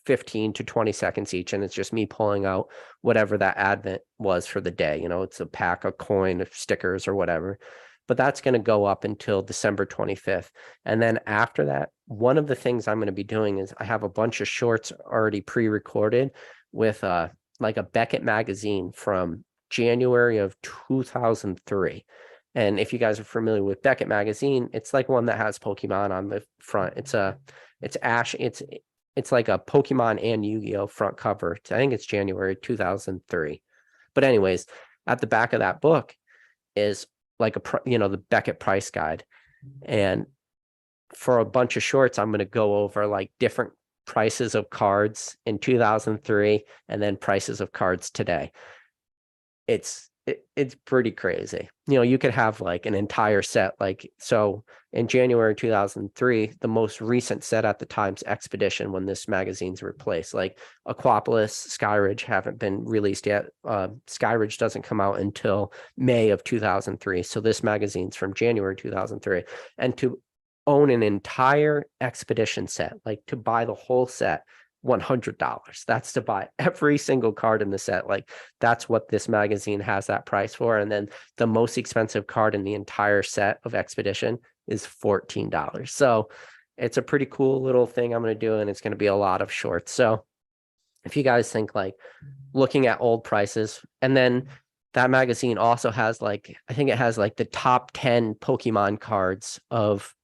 15 to 20 seconds each. And it's just me pulling out whatever that advent was for the day. You know, it's a pack, a coin, of stickers or whatever. But that's going to go up until December 25th. And then after that, one of the things I'm going to be doing is I have a bunch of shorts already pre-recorded with like a Beckett magazine from January of 2003. And if you guys are familiar with Beckett magazine, it's like one that has Pokemon on the front. It's Ash. It's like a Pokemon and Yu-Gi-Oh front cover. I think it's January 2003. But anyways, at the back of that book is like the Beckett price guide. And for a bunch of shorts, I'm going to go over like different prices of cards in 2003 and then prices of cards today. It's pretty crazy. You could have like an entire set. Like, so in January 2003, the most recent set at the time's Expedition, when this magazine's replaced. Like Aquapolis, Skyridge haven't been released yet. Skyridge doesn't come out until May of 2003. So this magazine's from January 2003. And to own an entire Expedition set, like to buy the whole set, $100. That's to buy every single card in the set. Like that's what this magazine has that price for. And then the most expensive card in the entire set of Expedition is $14. So it's a pretty cool little thing I'm going to do, and it's going to be a lot of shorts. So if you guys think like looking at old prices, and then that magazine also has like, I think it has like the top 10 Pokemon cards of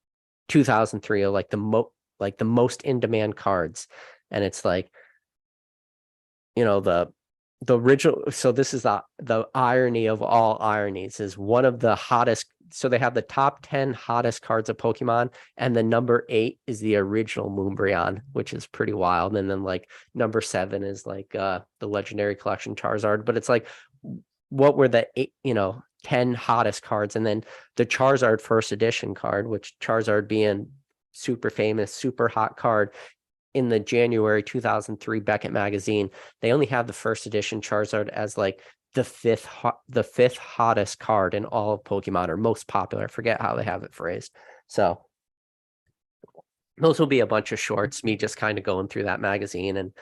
2003, or like the most in demand cards. And it's like, the original. So this is the irony of all ironies, is one of the hottest. So they have the top 10 hottest cards of Pokemon, and the number 8 is the original Moonbreon, which is pretty wild. And then like number 7 is like the Legendary Collection Charizard. But it's like, what were the 10 hottest cards? And then the Charizard first edition card, which Charizard being super famous, super hot card, in the January 2003 Beckett magazine, they only have the first edition Charizard as like the fifth hottest card in all of Pokemon, or most popular. I forget how they have it phrased. So those will be a bunch of shorts, me just kind of going through that magazine. And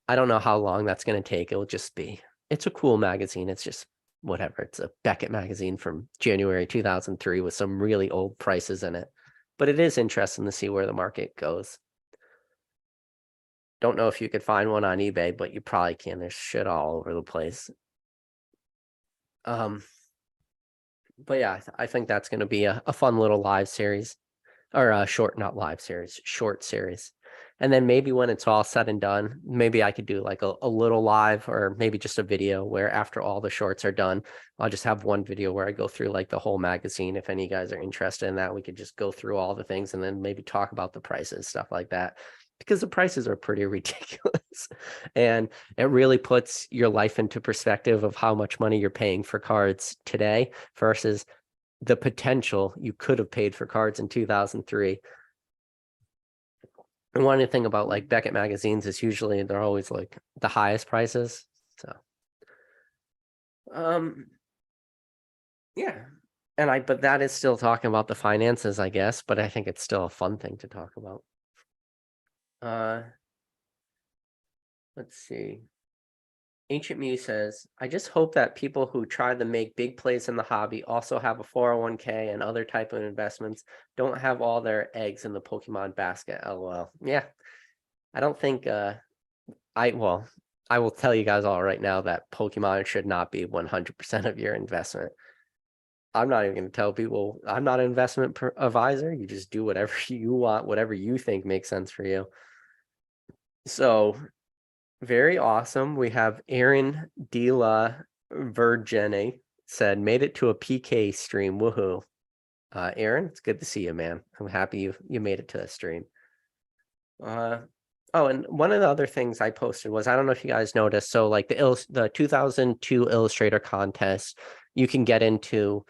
I don't know how long that's going to take. It's a cool magazine. It's just whatever. It's a Beckett magazine from January 2003 with some really old prices in it. But it is interesting to see where the market goes. Don't know if you could find one on eBay, but you probably can. There's shit all over the place. But yeah, I think that's going to be a fun little live series, or a short series. And then maybe when it's all said and done, maybe I could do like a little live, or maybe just a video where after all the shorts are done, I'll just have one video where I go through like the whole magazine. If any of you guys are interested in that, we could just go through all the things and then maybe talk about the prices, stuff like that. Because the prices are pretty ridiculous, and it really puts your life into perspective of how much money you're paying for cards today versus the potential you could have paid for cards in 2003. And one thing about like Beckett magazines is usually they're always like the highest prices. So, yeah. But that is still talking about the finances, I guess, but I think it's still a fun thing to talk about. Let's see. Ancient Mew says, I just hope that people who try to make big plays in the hobby also have a 401k and other type of investments, don't have all their eggs in the Pokemon basket. LOL. Yeah. I don't think I will tell you guys all right now that Pokemon should not be 100% of your investment. I'm not even going to tell people I'm not an investment advisor. You just do whatever you want, whatever you think makes sense for you. So very awesome. We have Aaron De La Virgene said, made it to a PK stream. Woohoo. Aaron, it's good to see you, man. I'm happy you made it to the stream. And one of the other things I posted was, I don't know if you guys noticed, so like the 2002 Illustrator contest, you can get into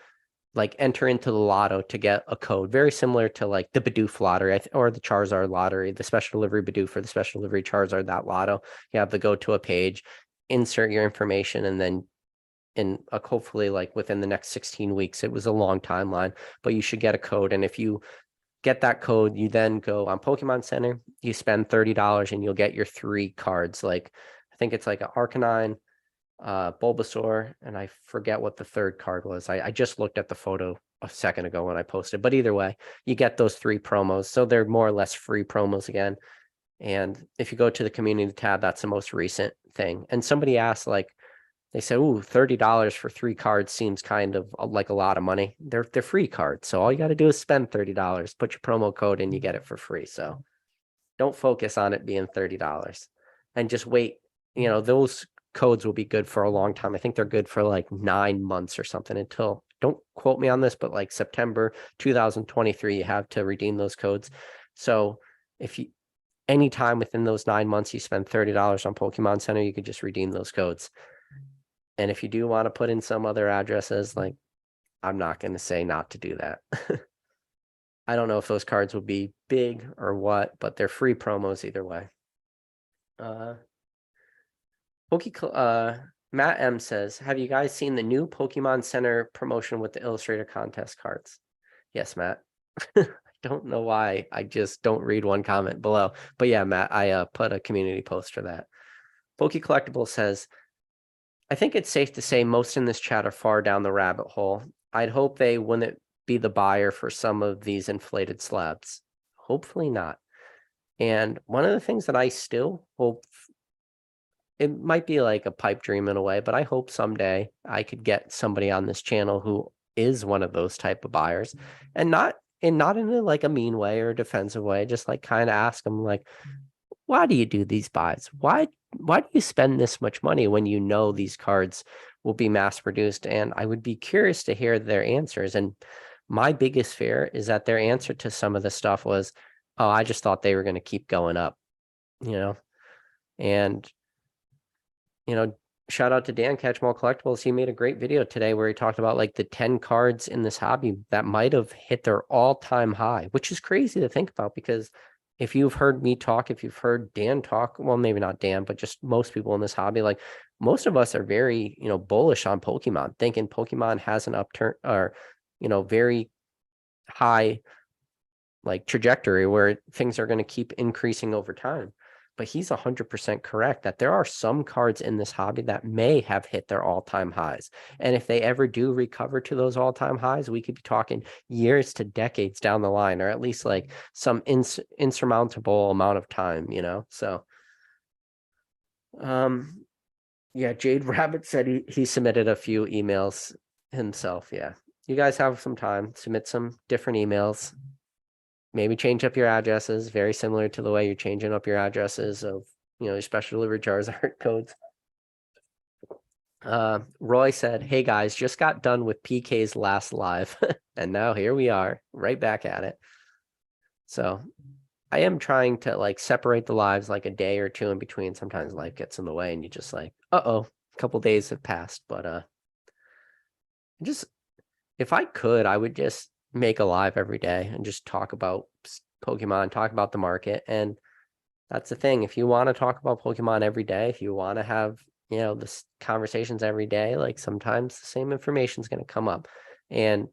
like enter into the lotto to get a code very similar to like the Bidoof lottery or the Charizard lottery, the special delivery Bidoof or the special delivery Charizard, that lotto. You have to go to a page, insert your information, and then hopefully like within the next 16 weeks, it was a long timeline, but you should get a code. And if you get that code, you then go on Pokemon Center, you spend $30 and you'll get your 3 cards. Like, I think it's like an Arcanine, Bulbasaur, and I forget what the third card was. I just looked at the photo a second ago when I posted, but either way, you get those 3 promos. So they're more or less free promos again. And if you go to the community tab, that's the most recent thing. And somebody asked, like, they said, ooh, $30 for 3 cards seems kind of like a lot of money. They're free cards. So all you got to do is spend $30, put your promo code in, you get it for free. So don't focus on it being $30 and just wait. You know, those codes will be good for a long time. I think they're good for like 9 months or something until, don't quote me on this, but like September 2023, you have to redeem those codes. So if you, anytime within those 9 months, you spend $30 on Pokemon Center, you could just redeem those codes. And if you do want to put in some other addresses, like, I'm not going to say not to do that. I don't know if those cards will be big or what, but they're free promos either way. Matt M says, have you guys seen the new Pokemon Center promotion with the Illustrator contest cards? Yes, Matt. I don't know why. I just don't read one comment below. But yeah, Matt, I put a community post for that. Poke Collectible says, I think it's safe to say most in this chat are far down the rabbit hole. I'd hope they wouldn't be the buyer for some of these inflated slabs. Hopefully not. And one of the things that I still hope, it might be like a pipe dream in a way, but I hope someday I could get somebody on this channel who is one of those type of buyers, and not in a, like a mean way or a defensive way, just like kind of ask them like, why do you do these buys? Why do you spend this much money when you know these cards will be mass produced? And I would be curious to hear their answers. And my biggest fear is that their answer to some of the stuff was, oh, I just thought they were going to keep going up, you know? And, you know, shout out to Dan Catchmall Collectibles. He made a great video today where he talked about like the 10 cards in this hobby that might have hit their all-time high, which is crazy to think about, because if you've heard me talk, if you've heard Dan talk, well, maybe not Dan, but just most people in this hobby, like most of us are very, you know, bullish on Pokemon, thinking Pokemon has an upturn or, you know, very high like trajectory where things are going to keep increasing over time. But he's 100% correct that there are some cards in this hobby that may have hit their all-time highs. And if they ever do recover to those all-time highs, we could be talking years to decades down the line, or at least like some insurmountable amount of time, you know? So, yeah, Jade Rabbit said he submitted a few emails himself. Yeah. You guys have some time, submit some different emails. Maybe change up your addresses, very similar to the way you're changing up your addresses of, you know, your special delivery Charizard codes. Roy said, hey guys, just got done with PK's last live. And now here we are, right back at it. So I am trying to like separate the lives like a day or two in between. Sometimes life gets in the way and you just like, a couple days have passed. But just, if I could, I would just make a live every day and just talk about Pokemon, talk about the market. And that's the thing. If you want to talk about Pokemon every day, if you want to have, you know, this conversations every day, like sometimes the same information is going to come up. And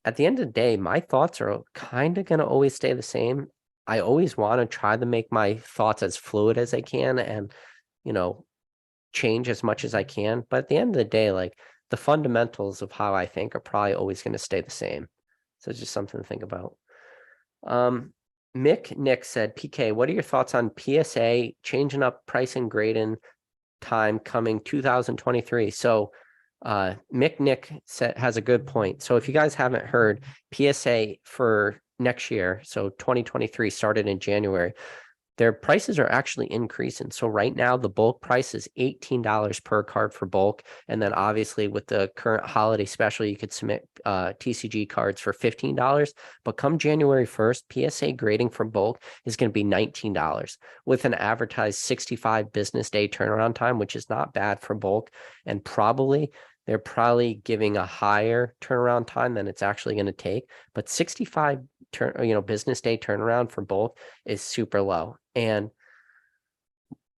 at the end of the day, my thoughts are kind of going to always stay the same. I always want to try to make my thoughts as fluid as I can and, you know, change as much as I can. But at the end of the day, like, the fundamentals of how I think are probably always going to stay the same. So it's just something to think about. Mick Nick said, PK, what are your thoughts on PSA changing up pricing grading time coming 2023? So Mick Nick has a good point. So if you guys haven't heard, PSA for next year, so 2023 started in January, their prices are actually increasing. So right now, the bulk price is $18 per card for bulk. And then obviously with the current holiday special, you could submit TCG cards for $15. But come January 1st, PSA grading for bulk is going to be $19 with an advertised 65 business day turnaround time, which is not bad for bulk. And they're probably giving a higher turnaround time than it's actually going to take. But 65 business day turnaround for bulk is super low. And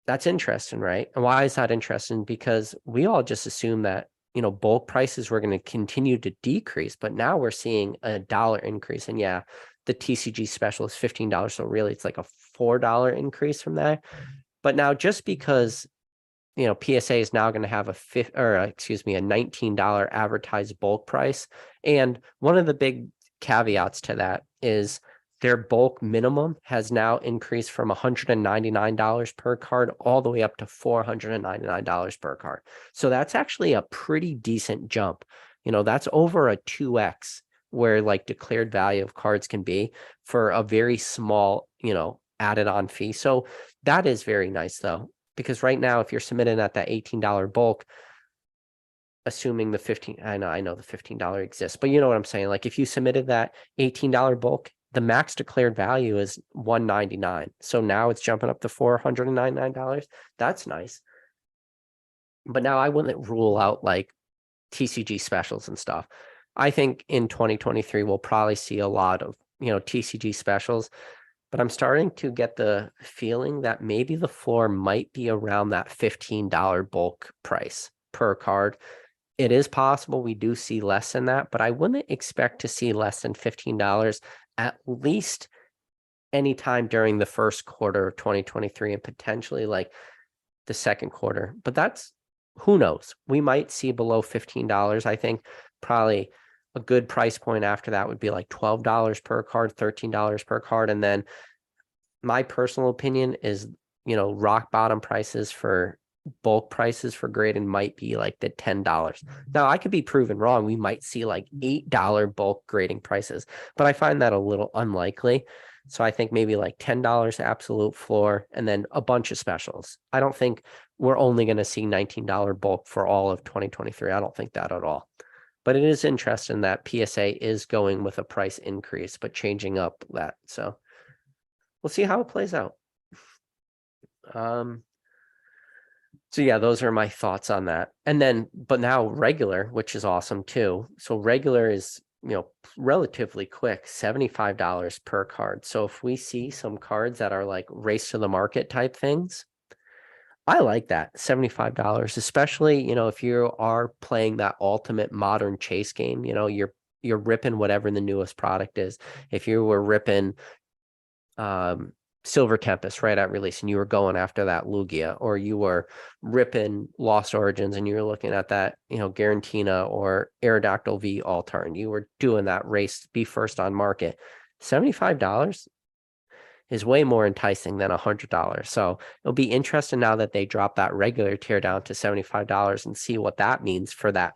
that's interesting, right? And why is that interesting? Because we all just assume that, you know, bulk prices were going to continue to decrease, but now we're seeing a $1 increase. And yeah, the TCG special is $15. So really it's like a $4 increase from that. But now just because, you know, PSA is now going to have a $19 advertised bulk price. And one of the big caveats to that is their bulk minimum has now increased from $199 per card all the way up to $499 per card. So that's actually a pretty decent jump. That's over a 2x where like declared value of cards can be for a very small, added on fee. So that is very nice though, because right now, if you're submitting at that $18 bulk, assuming the 15, I know the $15 exists, but you know what I'm saying? Like if you submitted that $18 bulk, the max declared value is $199. So now it's jumping up to $499. That's nice. But now I wouldn't rule out like TCG specials and stuff. I think in 2023, we'll probably see a lot of, TCG specials, but I'm starting to get the feeling that maybe the floor might be around that $15 bulk price per card. It is possible we do see less than that, but I wouldn't expect to see less than $15 at least anytime during the first quarter of 2023 and potentially like the second quarter. But that's, who knows? We might see below $15. I think probably a good price point after that would be like $12 per card, $13 per card. And then my personal opinion is, rock bottom prices for bulk prices for grading might be like the $10. Now I could be proven wrong. We might see like $8 bulk grading prices, but I find that a little unlikely. So I think maybe like $10 absolute floor and then a bunch of specials. I don't think we're only going to see $19 bulk for all of 2023. I don't think that at all. But it is interesting that PSA is going with a price increase, but changing up that. So we'll see how it plays out. So yeah, those are my thoughts on that. And then, but now regular, which is awesome too. So regular is, relatively quick, $75 per card. So if we see some cards that are like race to the market type things, I like that $75, especially, if you are playing that ultimate modern chase game, you're ripping whatever the newest product is. If you were ripping, Silver Tempest right at release and you were going after that Lugia, or you were ripping Lost Origins and you were looking at that, Garantina or Aerodactyl V Altar, and you were doing that race to be first on market, $75 is way more enticing than $100. So it'll be interesting now that they drop that regular tier down to $75 and see what that means for that,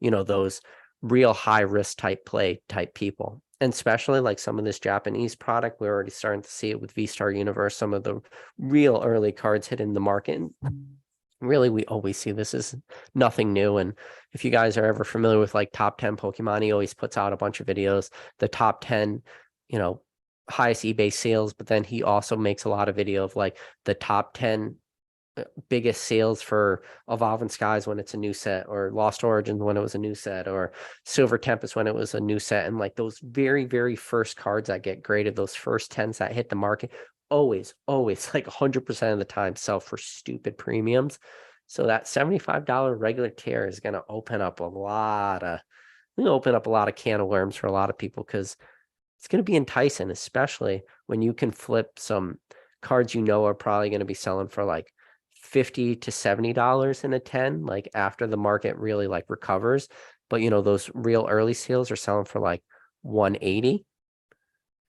those real high risk type play type people. And especially like some of this Japanese product, we're already starting to see it with V-Star Universe, some of the real early cards hitting the market. And really, we always see this is nothing new. And if you guys are ever familiar with like top 10 Pokemon, he always puts out a bunch of videos, the top 10, highest eBay sales, but then he also makes a lot of video of like the top 10 biggest sales for Evolving Skies when it's a new set, or Lost Origins when it was a new set, or Silver Tempest when it was a new set. And like those very, very first cards that get graded, those first 10s that hit the market, always like 100% of the time sell for stupid premiums. So that $75 regular tier is going to open up a lot of can of worms for a lot of people, because it's going to be enticing, especially when you can flip some cards are probably going to be selling for like $50 to $70 in a 10, like after the market really like recovers. But those real early sales are selling for like $180.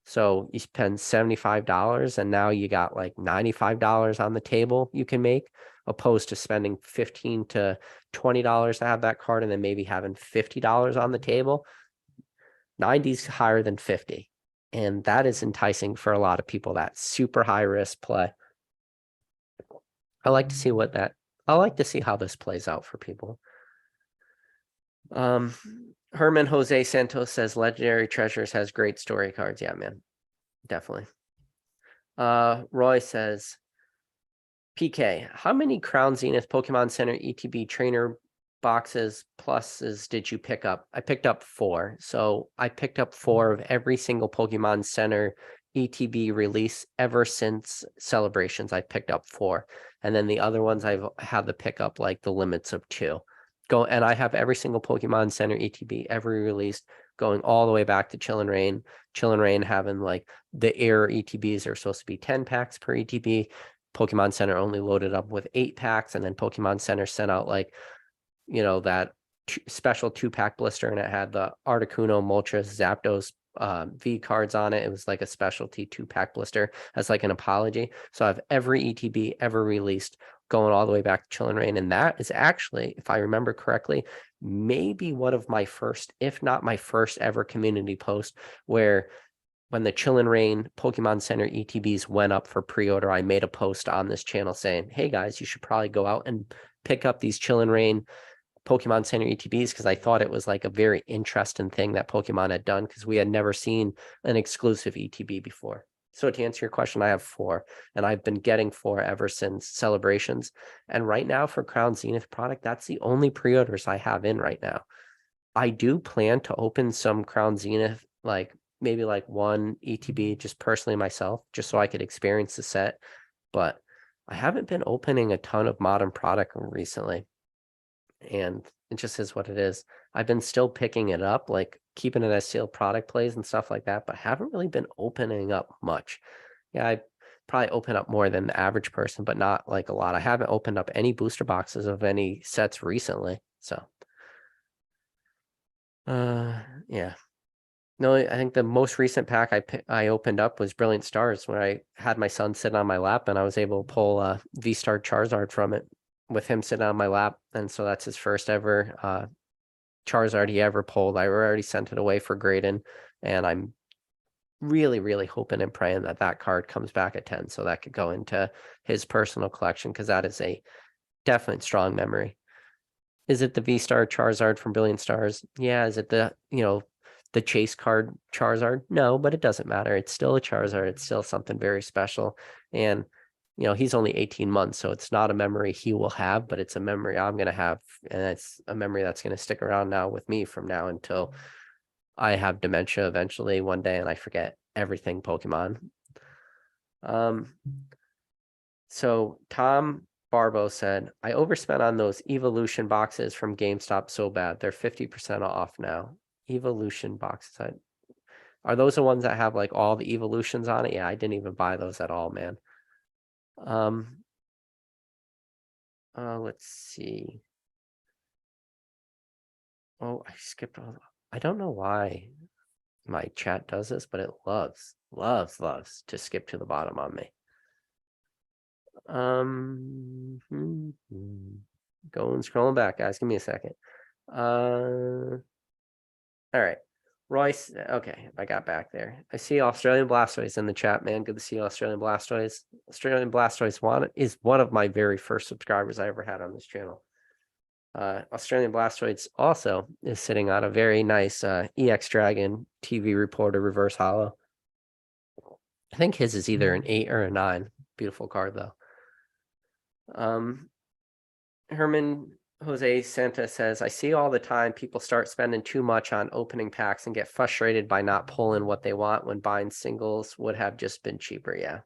So you spend $75 and now you got like $95 on the table you can make, opposed to spending $15 to $20 to have that card and then maybe having $50 on the table. 90 is higher than 50. And that is enticing for a lot of people, that super high risk play. I like to see how this plays out for people. Herman Jose Santos says Legendary Treasures has great story cards. Yeah, man. Definitely. Roy says, PK, how many Crown Zenith Pokemon Center ETB trainer boxes pluses did you pick up? I picked up 4. So I picked up 4 of every single Pokemon Center ETB release ever since Celebrations. I picked up 4. And then the other ones I've had to pick up like the limits of 2. And I have every single Pokemon Center ETB ever released, going all the way back to Chill and Rain. Chill and Rain having like the Air ETBs are supposed to be 10 packs per ETB. Pokemon Center only loaded up with 8 packs, and then Pokemon Center sent out like, that special 2-pack blister, and it had the Articuno, Moltres, Zapdos, V cards on it. It was like a specialty 2-pack blister as like an apology. So I have every ETB ever released going all the way back to Chill and Rain. And that is actually, if I remember correctly, maybe one of my first, if not my first ever community post, where when the Chill and Rain Pokemon Center ETBs went up for pre-order, I made a post on this channel saying, hey guys, you should probably go out and pick up these Chill and Rain Pokemon Center ETBs, because I thought it was like a very interesting thing that Pokemon had done, because we had never seen an exclusive ETB before. So to answer your question, I have 4, and I've been getting 4 ever since Celebrations. And right now for Crown Zenith product, that's the only pre-orders I have in right now. I do plan to open some Crown Zenith, like maybe like 1 ETB just personally myself, just so I could experience the set. But I haven't been opening a ton of modern product recently, and it just is what it is. I've been still picking it up, like keeping it as sealed product plays and stuff like that, but haven't really been opening up much. Yeah, I probably open up more than the average person, but not like a lot. I haven't opened up any booster boxes of any sets recently. So yeah. No, I think the most recent pack I opened up was Brilliant Stars, where I had my son sitting on my lap and I was able to pull a V-Star Charizard from it with him sitting on my lap. And so that's his first ever Charizard he ever pulled. I already sent it away for Graydon, and I'm really, really hoping and praying that that card comes back at 10, so that could go into his personal collection, because that is a definite strong memory. Is it the V-Star Charizard from Brilliant Stars? Yeah. Is it the, the chase card Charizard? No, but it doesn't matter. It's still a Charizard. It's still something very special. And, he's only 18 months, so it's not a memory he will have, but it's a memory I'm going to have. And it's a memory that's going to stick around now with me from now until I have dementia eventually one day and I forget everything Pokemon. So Tom Barbo said, I overspent on those evolution boxes from GameStop so bad. They're 50% off now. Evolution boxes. Are those the ones that have like all the evolutions on it? Yeah, I didn't even buy those at all, man. Let's see. Oh, I skipped all. I don't know why my chat does this, but it loves to skip to the bottom on me. Going scrolling back, guys. Give me a second. All right. Royce, okay, I got back there. I see Australian Blastoise in the chat, man. Good to see Australian Blastoise. Australian Blastoise is one of my very first subscribers I ever had on this channel. Australian Blastoise also is sitting on a very nice EX Dragon TV Reporter Reverse Holo. I think his is either an 8 or a 9. Beautiful card, though. Herman Jose Santa says, I see all the time people start spending too much on opening packs and get frustrated by not pulling what they want when buying singles would have just been cheaper. Yeah.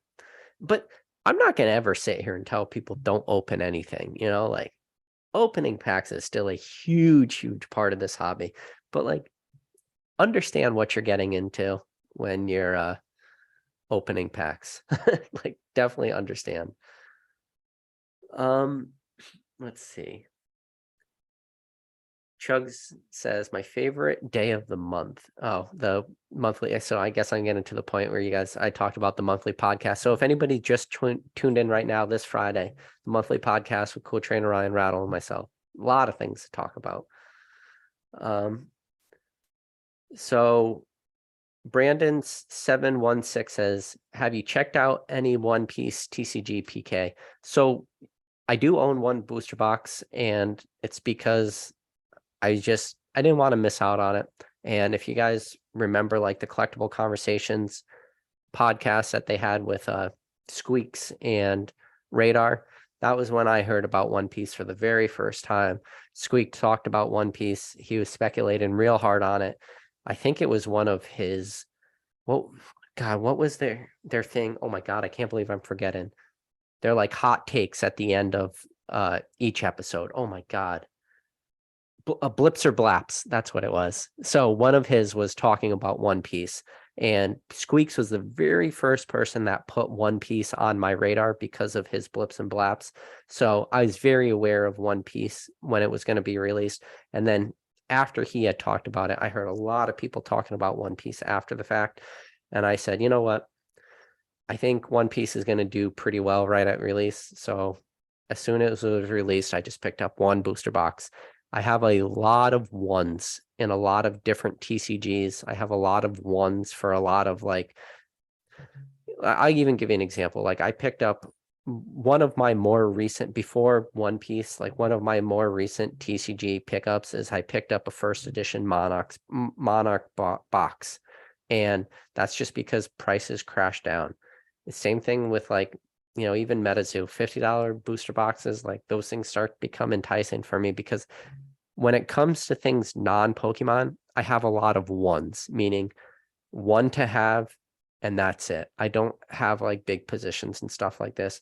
But I'm not going to ever sit here and tell people don't open anything, like opening packs is still a huge part of this hobby, but like understand what you're getting into when you're opening packs. Like definitely understand. Let's see. Chugs says, my favorite day of the month. Oh, the monthly. So I guess I'm getting to the point where I talked about the monthly podcast. So if anybody just tuned in right now, this Friday, the monthly podcast with Cool Trainer Ryan Rattle and myself, a lot of things to talk about. So Brandon's 716 says, have you checked out any One Piece TCG PK? So I do own one booster box, and it's because I didn't want to miss out on it. And if you guys remember like the Collectible Conversations podcast that they had with Squeaks and Radar, that was when I heard about One Piece for the very first time. Squeak talked about One Piece. He was speculating real hard on it. I think it was one of his, what was their thing? Oh my God, I can't believe I'm forgetting. They're like hot takes at the end of each episode. Oh my God. Blips or Blaps, that's what it was. So one of his was talking about One Piece, and Squeaks was the very first person that put One Piece on my radar because of his Blips and Blaps. So I was very aware of One Piece when it was going to be released. And then after he had talked about it, I heard a lot of people talking about One Piece after the fact. And I said, you know what? I think One Piece is going to do pretty well right at release. So as soon as it was released, I just picked up one booster box. I have a lot of ones in a lot of different TCGs. I have a lot of ones for a lot of like, I'll even give you an example. Like I picked up one of my more recent, before One Piece, like one of my more recent TCG pickups is I picked up a first edition Monarch box. And that's just because prices crashed down. The same thing with like, you know, even MetaZoo, $50 booster boxes, like those things start to become enticing for me because when it comes to things non-Pokemon, I have a lot of ones, meaning one to have, and that's it. I don't have like big positions and stuff like this.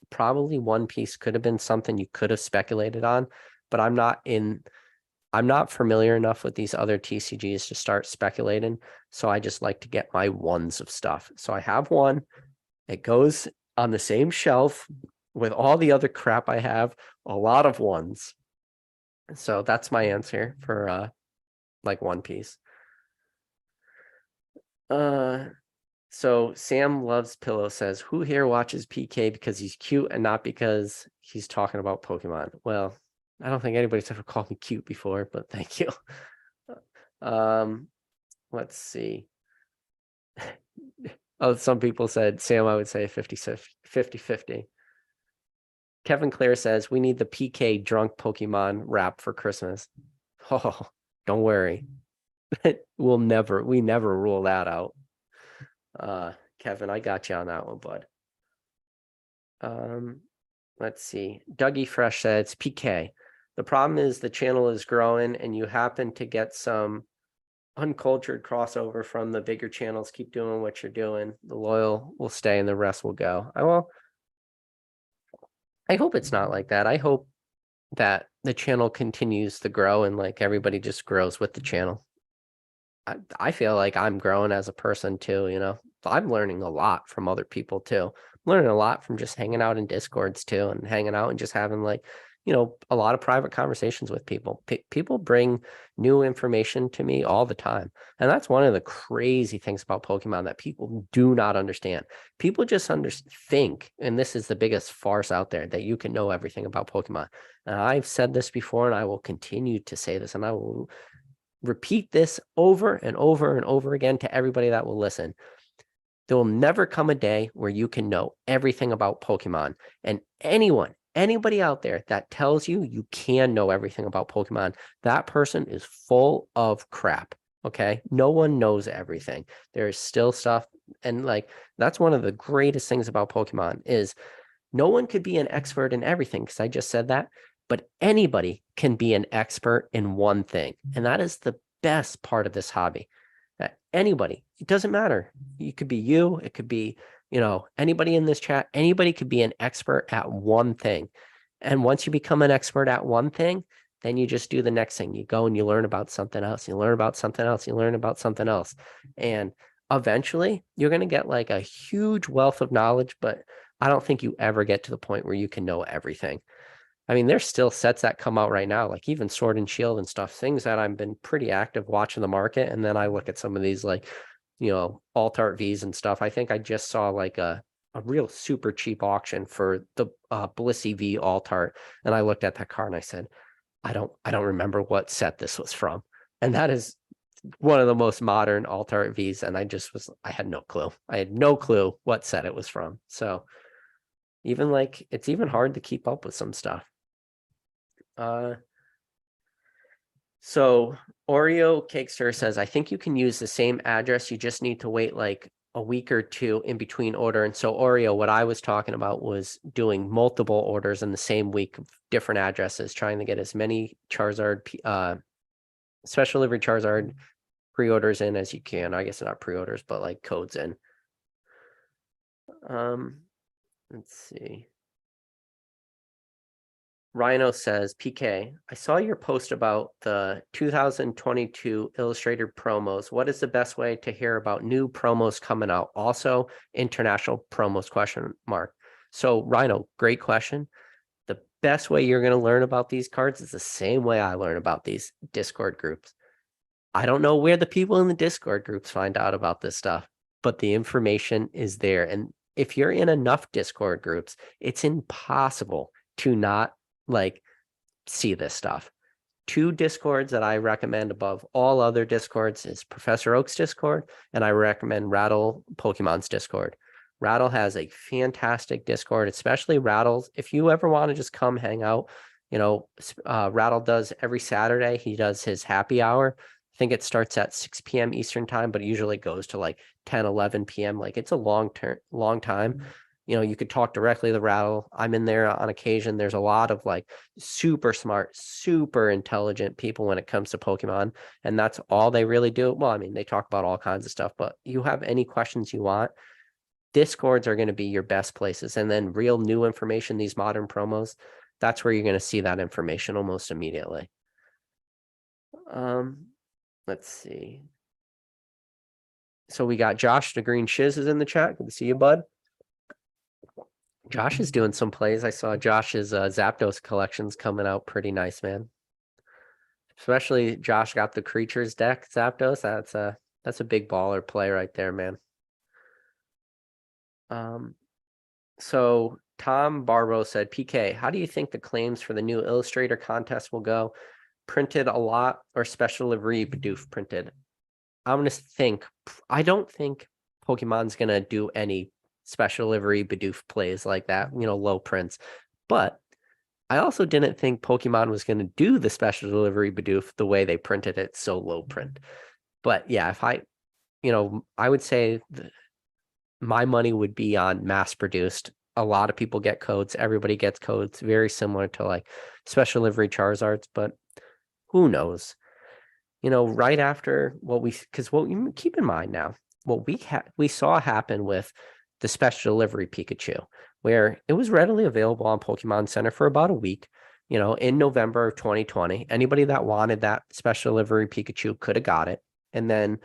Probably One Piece could have been something you could have speculated on, but I'm not familiar enough with these other TCGs to start speculating. So I just like to get my ones of stuff. So I have one. It goes on the same shelf with all the other crap I have, a lot of ones. So that's my answer for like One Piece. So Sam Loves Pillow says, who here watches PK because he's cute and not because he's talking about Pokemon? Well, I don't think anybody's ever called me cute before, but thank you. Let's see. Oh, some people said, Sam, I would say 50-50. Kevin Clare says, we need the PK drunk Pokemon rap for Christmas. Oh, don't worry. We never rule that out. Kevin, I got you on that one, bud. Let's see. Dougie Fresh says, PK. The problem is the channel is growing and you happen to get some uncultured crossover from the bigger channels. Keep doing what you're doing. The loyal will stay and the rest will go. I hope it's not like that. I hope that the channel continues to grow and like everybody just grows with the channel. I feel like I'm growing as a person too, you know. I'm learning a lot from other people too. I'm learning a lot from just hanging out in Discords too and hanging out and just having like, you know, a lot of private conversations with people. People bring new information to me all the time. And that's one of the crazy things about Pokemon that people do not understand. People just think, and this is the biggest farce out there, that you can know everything about Pokemon. And I've said this before and I will continue to say this and I will repeat this over and over and over again to everybody that will listen. There will never come a day where you can know everything about Pokemon. And anybody out there that tells you you can know everything about Pokemon, that person is full of crap. Okay. No one knows everything. There is still stuff. And like, that's one of the greatest things about Pokemon is no one could be an expert in everything. Because I just said that. But anybody can be an expert in one thing. And that is the best part of this hobby. That anybody, it doesn't matter. It could be you, it could be, you know, anybody in this chat, anybody could be an expert at one thing. And once you become an expert at one thing, then you just do the next thing. You go and you learn about something else. You learn about something else. You learn about something else. And eventually you're going to get like a huge wealth of knowledge, but I don't think you ever get to the point where you can know everything. I mean, there's still sets that come out right now, like even Sword and Shield and stuff, things that I've been pretty active watching the market. And then I look at some of these like, you know, alt art Vs and stuff. I think I just saw like a real super cheap auction for the Blissey V alt art. And I looked at that card and I said, I don't remember what set this was from. And that is one of the most modern alt art Vs. And I had no clue. I had no clue what set it was from. So even like, it's even hard to keep up with some stuff. So Oreo Cakester says, I think you can use the same address. You just need to wait like a week or two in between order. And so Oreo, what I was talking about was doing multiple orders in the same week of different addresses, trying to get as many Charizard, special delivery Charizard pre-orders in as you can. I guess not pre-orders, but like codes in. Let's see. Rhino says, PK, I saw your post about the 2022 Illustrated promos. What is the best way to hear about new promos coming out? Also, international promos, question mark. So Rhino, great question. The best way you're going to learn about these cards is the same way I learn about these Discord groups. I don't know where the people in the Discord groups find out about this stuff, but the information is there. And if you're in enough Discord groups, it's impossible to not like see this stuff. 2 Discords that I recommend above all other Discords is Professor Oak's Discord, and I recommend Rattle Pokemon's Discord. Rattle has a fantastic Discord, especially Rattles. If you ever want to just come hang out, Rattle does every Saturday. He does his happy hour. I think it starts at 6 p.m. Eastern time, but it usually goes to like 10, 11 p.m. Like it's a long time. You could talk directly to the Rattle. I'm in there on occasion. There's a lot of like super smart, super intelligent people when it comes to Pokemon. And that's all they really do. Well, I mean, they talk about all kinds of stuff, but you have any questions you want, Discords are going to be your best places. And then real new information, these modern promos, that's where you're going to see that information almost immediately. Let's see. So we got Josh the Green Shiz is in the chat. Good to see you, bud. Josh is doing some plays. I saw Josh's Zapdos collections coming out pretty nice, man. Especially Josh got the creatures deck Zapdos. That's a big baller play right there, man. So Tom Barbo said, PK, how do you think the claims for the new Illustrator contest will go? Printed a lot or special livery Bidoof printed? I'm going to think, I don't think Pokemon's going to do any special livery Bidoof plays like that, low prints. But I also didn't think Pokemon was going to do the special delivery Bidoof the way they printed it, so low print. But yeah, if I would say my money would be on mass produced. A lot of people get codes. Everybody gets codes, very similar to like special livery Charizards, but who knows? Right after because you keep in mind now, what we saw happen with the special delivery Pikachu, where it was readily available on Pokemon Center for about a week, in November of 2020. Anybody that wanted that special delivery Pikachu could have got it. And then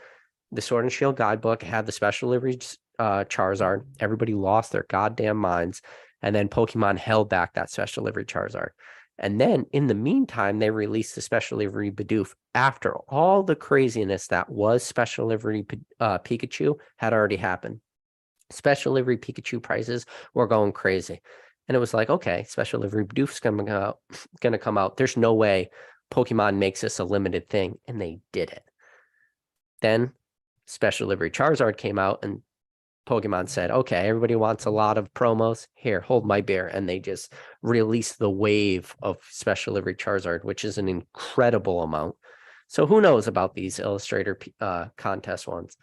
the Sword and Shield guidebook had the special delivery Charizard. Everybody lost their goddamn minds. And then Pokemon held back that special delivery Charizard. And then in the meantime, they released the special delivery Bidoof after all the craziness that was special delivery Pikachu had already happened. Special delivery Pikachu prices were going crazy. And it was like, okay, special delivery Bidoof's going to come out. There's no way Pokemon makes this a limited thing. And they did it. Then special delivery Charizard came out and Pokemon said, okay, everybody wants a lot of promos. Here, hold my beer. And they just released the wave of special delivery Charizard, which is an incredible amount. So who knows about these Illustrator contest ones?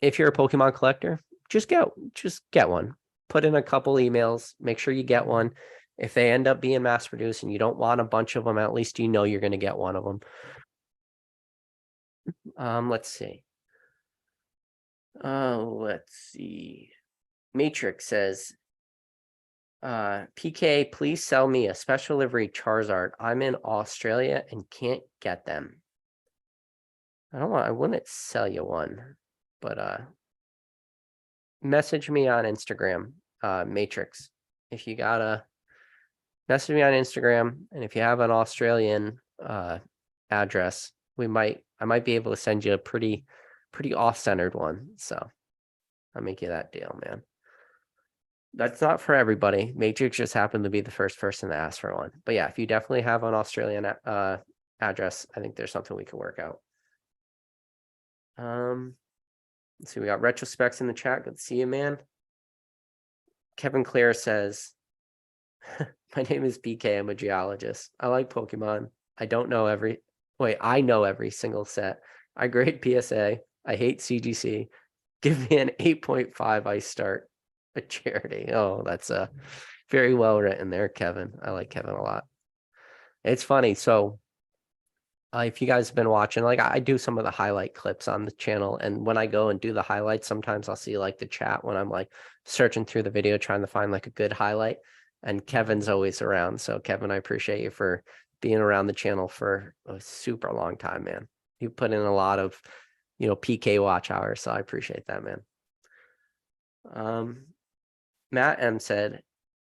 If you're a Pokemon collector, just get one. Put in a couple emails. Make sure you get one. If they end up being mass produced and you don't want a bunch of them, at least you're going to get one of them. Let's see. Matrix says, PK, please sell me a special livery Charizard. I'm in Australia and can't get them. I wouldn't sell you one, but message me on Instagram, Matrix. If you gotta message me on Instagram, and if you have an Australian address, I might be able to send you a pretty off-centered one. So I'll make you that deal, man. That's not for everybody. Matrix just happened to be the first person to ask for one. But yeah, if you definitely have an Australian address, I think there's something we can work out. Let's see, we got Retrospecs in the chat. Good to see you, man. Kevin Clare says, my name is BK. I'm a geologist. I like Pokemon. I know every single set. I grade PSA. I hate CGC. Give me an 8.5. I start a charity. Oh, that's very well written there, Kevin. I like Kevin a lot. It's funny. So if you guys have been watching, like I do some of the highlight clips on the channel, and when I go and do the highlights, sometimes I'll see like the chat when I'm like searching through the video trying to find like a good highlight, and Kevin's always around. So Kevin, I appreciate you for being around the channel for a super long time, man. You put in a lot of PK watch hours, so I appreciate that, man. Matt M said,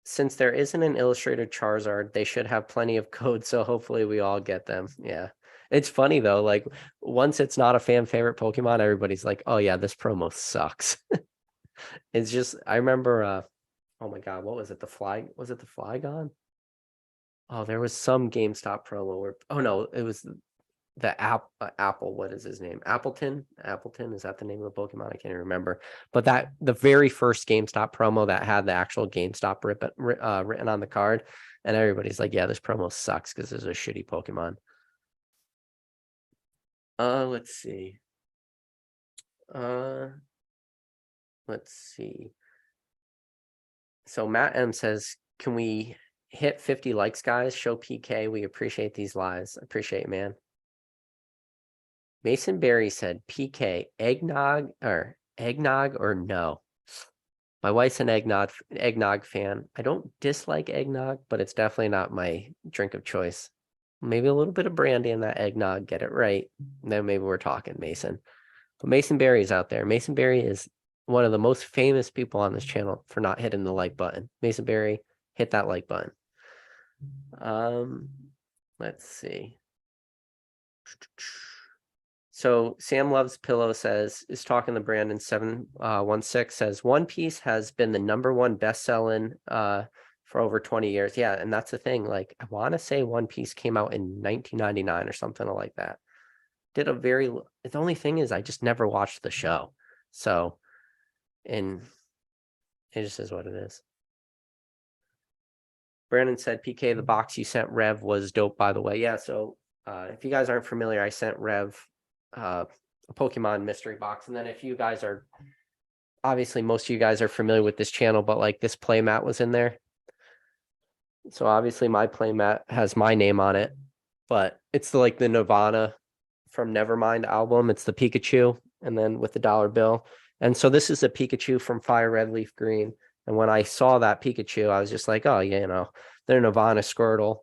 since there isn't an illustrated Charizard, they should have plenty of codes, so hopefully we all get them. Yeah. It's funny though, like once it's not a fan favorite Pokemon, everybody's like, oh yeah, this promo sucks. It's just I remember oh my god, what was it? Was it the Flygon? Oh, there was some GameStop promo where oh no, it was the Apple, what is his name? Appleton, is that the name of the Pokemon? I can't even remember. But that the very first GameStop promo that had the actual GameStop written on the card, and everybody's like, yeah, this promo sucks because this is a shitty Pokemon. Let's see. Let's see. So Matt M says, can we hit 50 likes, guys? Show PK. We appreciate these lives. Appreciate it, man. Mason Berry said, PK, eggnog or no? My wife's an eggnog fan. I don't dislike eggnog, but it's definitely not my drink of choice. Maybe a little bit of brandy in that eggnog, get it right. Then maybe we're talking, Mason. But Mason Berry's out there. Mason Berry is one of the most famous people on this channel for not hitting the like button. Mason Berry, hit that like button. Let's see. So Sam Loves Pillow is talking to Brandon 716 says One Piece has been the #1 best-selling for over 20 years. Yeah, and that's the thing. Like I want to say One Piece came out in 1999 or something like that. The only thing is I just never watched the show. So, and it just is what it is. Brandon said, PK, the box you sent Rev was dope, by the way. Yeah, so if you guys aren't familiar, I sent Rev a Pokemon mystery box. And then if you guys are, obviously most of you guys are familiar with this channel, but like this playmat was in there. So obviously my playmat has my name on it, but it's like the Nirvana from Nevermind album. It's the Pikachu and then with the dollar bill. And so this is a Pikachu from Fire Red Leaf Green. And when I saw that Pikachu, I was just like, oh, yeah, they're Nirvana Squirtle.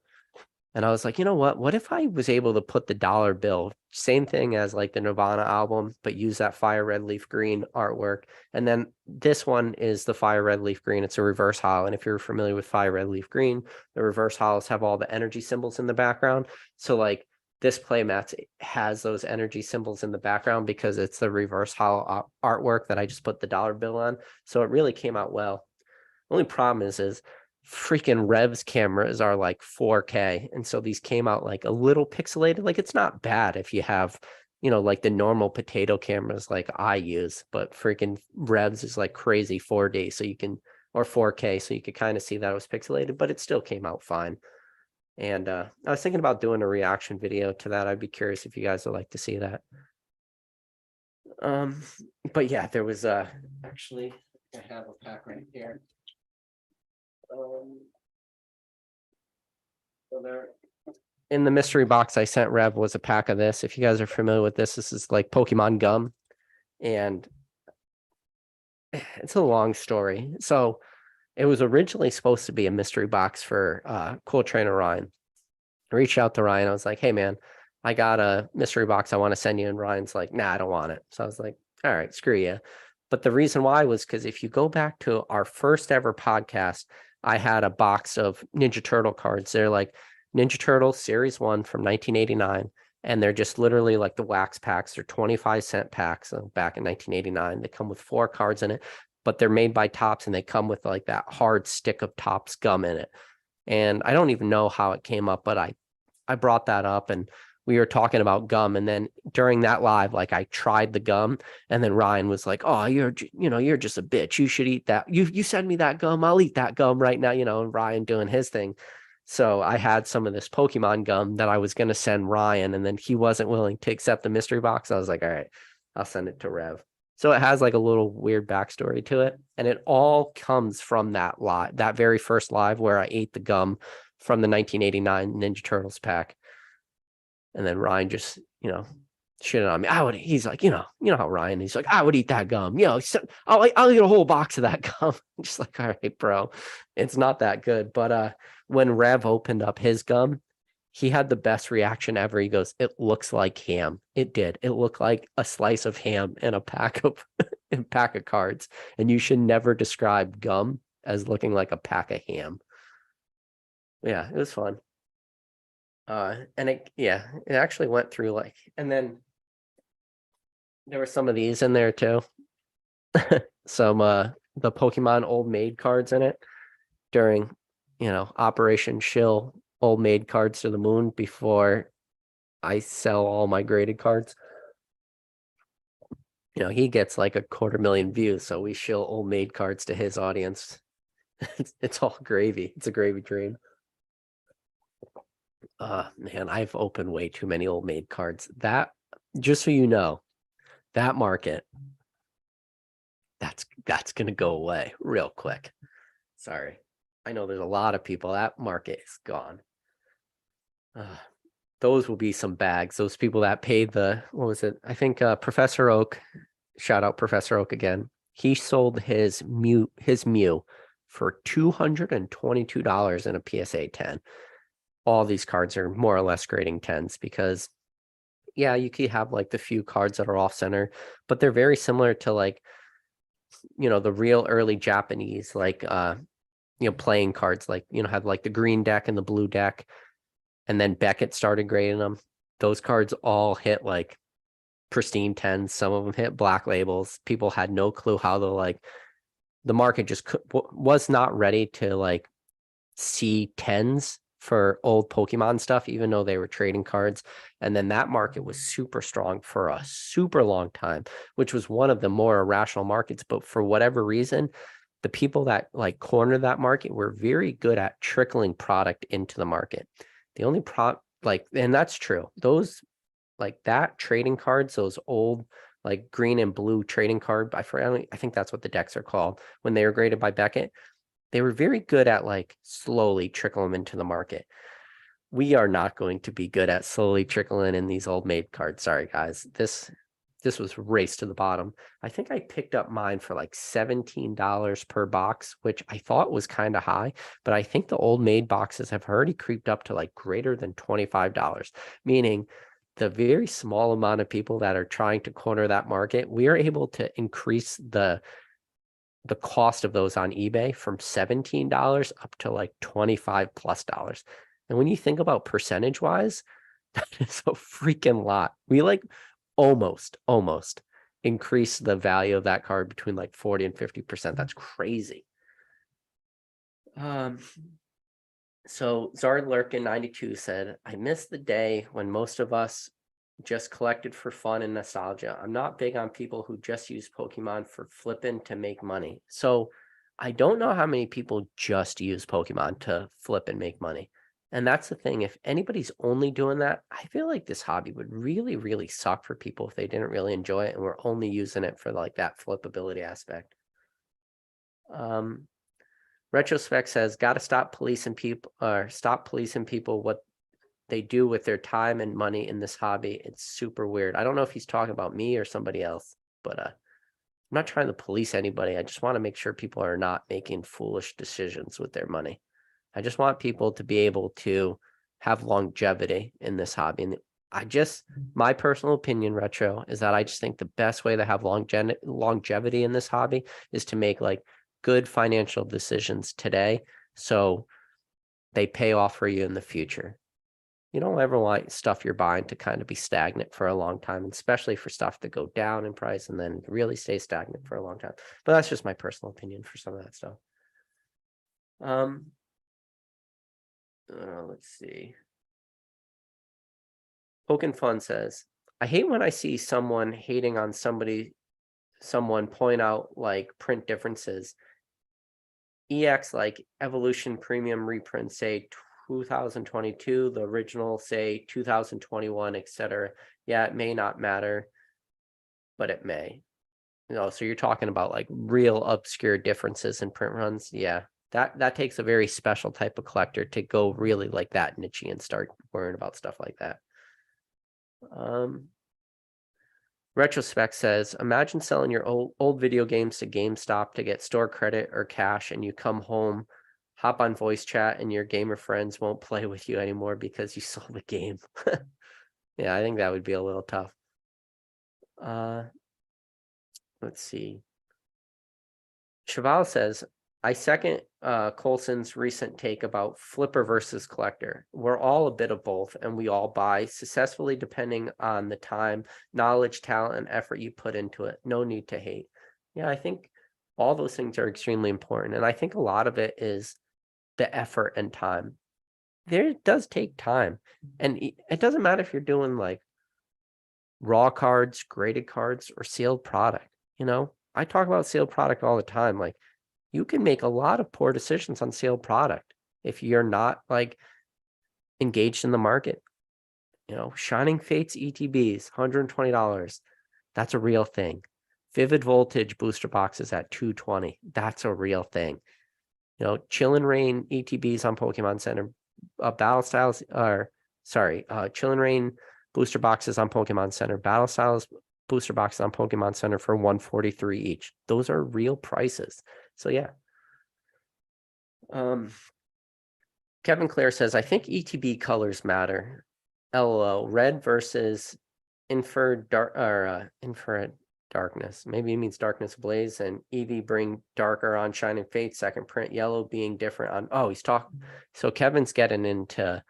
And I was like, you know what if I was able to put the dollar bill, same thing as like the Nirvana album, but use that Fire Red Leaf Green artwork. And then this one is the Fire Red Leaf Green. It's a reverse holo. And if you're familiar with Fire Red Leaf Green, the reverse holos have all the energy symbols in the background. So like this playmat has those energy symbols in the background because it's the reverse holo artwork that I just put the dollar bill on. So it really came out well. Only problem is freaking Rev's cameras are like 4K. And so these came out like a little pixelated. Like it's not bad if you have, like the normal potato cameras like I use, but freaking Rev's is like crazy 4D. So you can, or 4K. So you could kind of see that it was pixelated, but it still came out fine. And I was thinking about doing a reaction video to that. I'd be curious if you guys would like to see that. But yeah, there was actually I have a pack right here. So there in the mystery box I sent Rev was a pack of this. If you guys are familiar with this is like Pokemon gum, and it's a long story. So it was originally supposed to be a mystery box for Cool Trainer Ryan. I reached out to Ryan. I was like, hey man, I got a mystery box I want to send you. And Ryan's like, nah, I don't want it. So I was like, all right, screw you. But the reason why was because if you go back to our first ever podcast, I had a box of Ninja Turtle cards. They're like Ninja Turtle Series 1 from 1989. And they're just literally like the wax packs. They're 25-cent packs back in 1989. They come with 4 cards in it, but they're made by Topps and they come with like that hard stick of Topps gum in it. And I don't even know how it came up, but I brought that up and we were talking about gum. And then during that live, like I tried the gum and then Ryan was like, oh, you're just a bitch. You should eat that. You send me that gum. I'll eat that gum right now, and Ryan doing his thing. So I had some of this Pokemon gum that I was going to send Ryan, and then he wasn't willing to accept the mystery box. I was like, all right, I'll send it to Rev. So it has like a little weird backstory to it. And it all comes from that very first live where I ate the gum from the 1989 Ninja Turtles pack. And then Ryan just, shitting on me. He's like, how Ryan, he's like, I would eat that gum. I'll eat a whole box of that gum. I'm just like, all right, bro, it's not that good. But when Rev opened up his gum, he had the best reaction ever. He goes, it looks like ham. It did. It looked like a slice of ham in a pack of cards. And you should never describe gum as looking like a pack of ham. Yeah, it was fun. And it actually went through like, and then there were some of these in there too. Some the Pokemon old maid cards in it during, Operation Shill old maid cards to the moon before I sell all my graded cards. He gets like 250,000 views, so we shill old maid cards to his audience. It's all gravy. It's a gravy train. Man, I've opened way too many old maid cards. That, just so you know, that market, that's gonna go away real quick. Sorry. I know there's a lot of people, that market is gone. Those will be some bags. Those people that paid the, what was it? I think Professor Oak, shout out Professor Oak again. He sold his Mew for $222 in a PSA 10. All these cards are more or less grading 10s because, yeah, you could have like the few cards that are off center, but they're very similar to like, the real early Japanese, like, playing cards, like, had like the green deck and the blue deck. And then Beckett started grading them. Those cards all hit like pristine 10s. Some of them hit black labels. People had no clue how to, like, the market just was not ready to like see 10s for old Pokemon stuff, even though they were trading cards. And then that market was super strong for a super long time, which was one of the more irrational markets. But for whatever reason, the people that like cornered that market were very good at trickling product into the market. The only and that's true. Those, like, that trading cards, those old like green and blue trading card, I think that's what the decks are called, when they were graded by Beckett, they were very good at like slowly trickle them into the market. We are not going to be good at slowly trickling in these old maid cards. Sorry, guys. This was race to the bottom. I think I picked up mine for like $17 per box, which I thought was kind of high, but I think the old maid boxes have already creeped up to like greater than $25, meaning the very small amount of people that are trying to corner that market, we are able to increase the cost of those on eBay from $17 up to like $25+. And when you think about percentage wise, that is a freaking lot. We like almost increase the value of that card between like 40 and 50%. That's crazy. So Zard Lurkin 92 said, I miss the day when most of us just collected for fun and nostalgia. I'm not big on people who just use Pokemon for flipping to make money. So I don't know how many people just use Pokemon to flip and make money. And that's the thing. If anybody's only doing that, I feel like this hobby would really, really suck for people if they didn't really enjoy it and were only using it for like that flippability aspect. Retrospect says, got to stop policing people what they do with their time and money in this hobby. It's super weird. I don't know if he's talking about me or somebody else, but I'm not trying to police anybody. I just want to make sure people are not making foolish decisions with their money. I just want people to be able to have longevity in this hobby. And my personal opinion, Retro, is that I just think the best way to have longevity in this hobby is to make like good financial decisions today, so they pay off for you in the future. You don't ever want stuff you're buying to kind of be stagnant for a long time, especially for stuff to go down in price and then really stay stagnant for a long time. But that's just my personal opinion for some of that stuff. Let's see. Pokin Fun says, I hate when I see someone hating on someone point out like print differences. EX like Evolution Premium reprint say 2022, the original say 2021, etc. Yeah, it may not matter, but it may. So you're talking about like real obscure differences in print runs. Yeah, that takes a very special type of collector to go really like that niche and start worrying about stuff like that. Retrospect says, imagine selling your old video games to GameStop to get store credit or cash, and you come home, hop on voice chat, and your gamer friends won't play with you anymore because you sold the game. Yeah, I think that would be a little tough. Let's see. Cheval says, I second Colson's recent take about flipper versus collector. We're all a bit of both, and we all buy successfully depending on the time, knowledge, talent, and effort you put into it. No need to hate. Yeah, I think all those things are extremely important, and I think a lot of it is the effort and time. There does take time, and it doesn't matter if you're doing like raw cards, graded cards, or sealed product. I talk about sealed product all the time. Like, you can make a lot of poor decisions on sealed product if you're not like engaged in the market. Shining Fates ETBs, $120. That's a real thing. Vivid Voltage booster boxes at $220. That's a real thing. Chill and Rain ETBs on Pokemon Center, Battle Styles, Chill and Rain booster boxes on Pokemon Center, Battle Styles booster boxes on Pokemon Center for $143 each. Those are real prices. So yeah. Kevin Clare says, I think ETB colors matter. LOL. Red versus infrared darkness. Maybe it means darkness ablaze, and EV bring darker on Shining Fate. Second print, yellow being different on. He's talking. So Kevin's getting into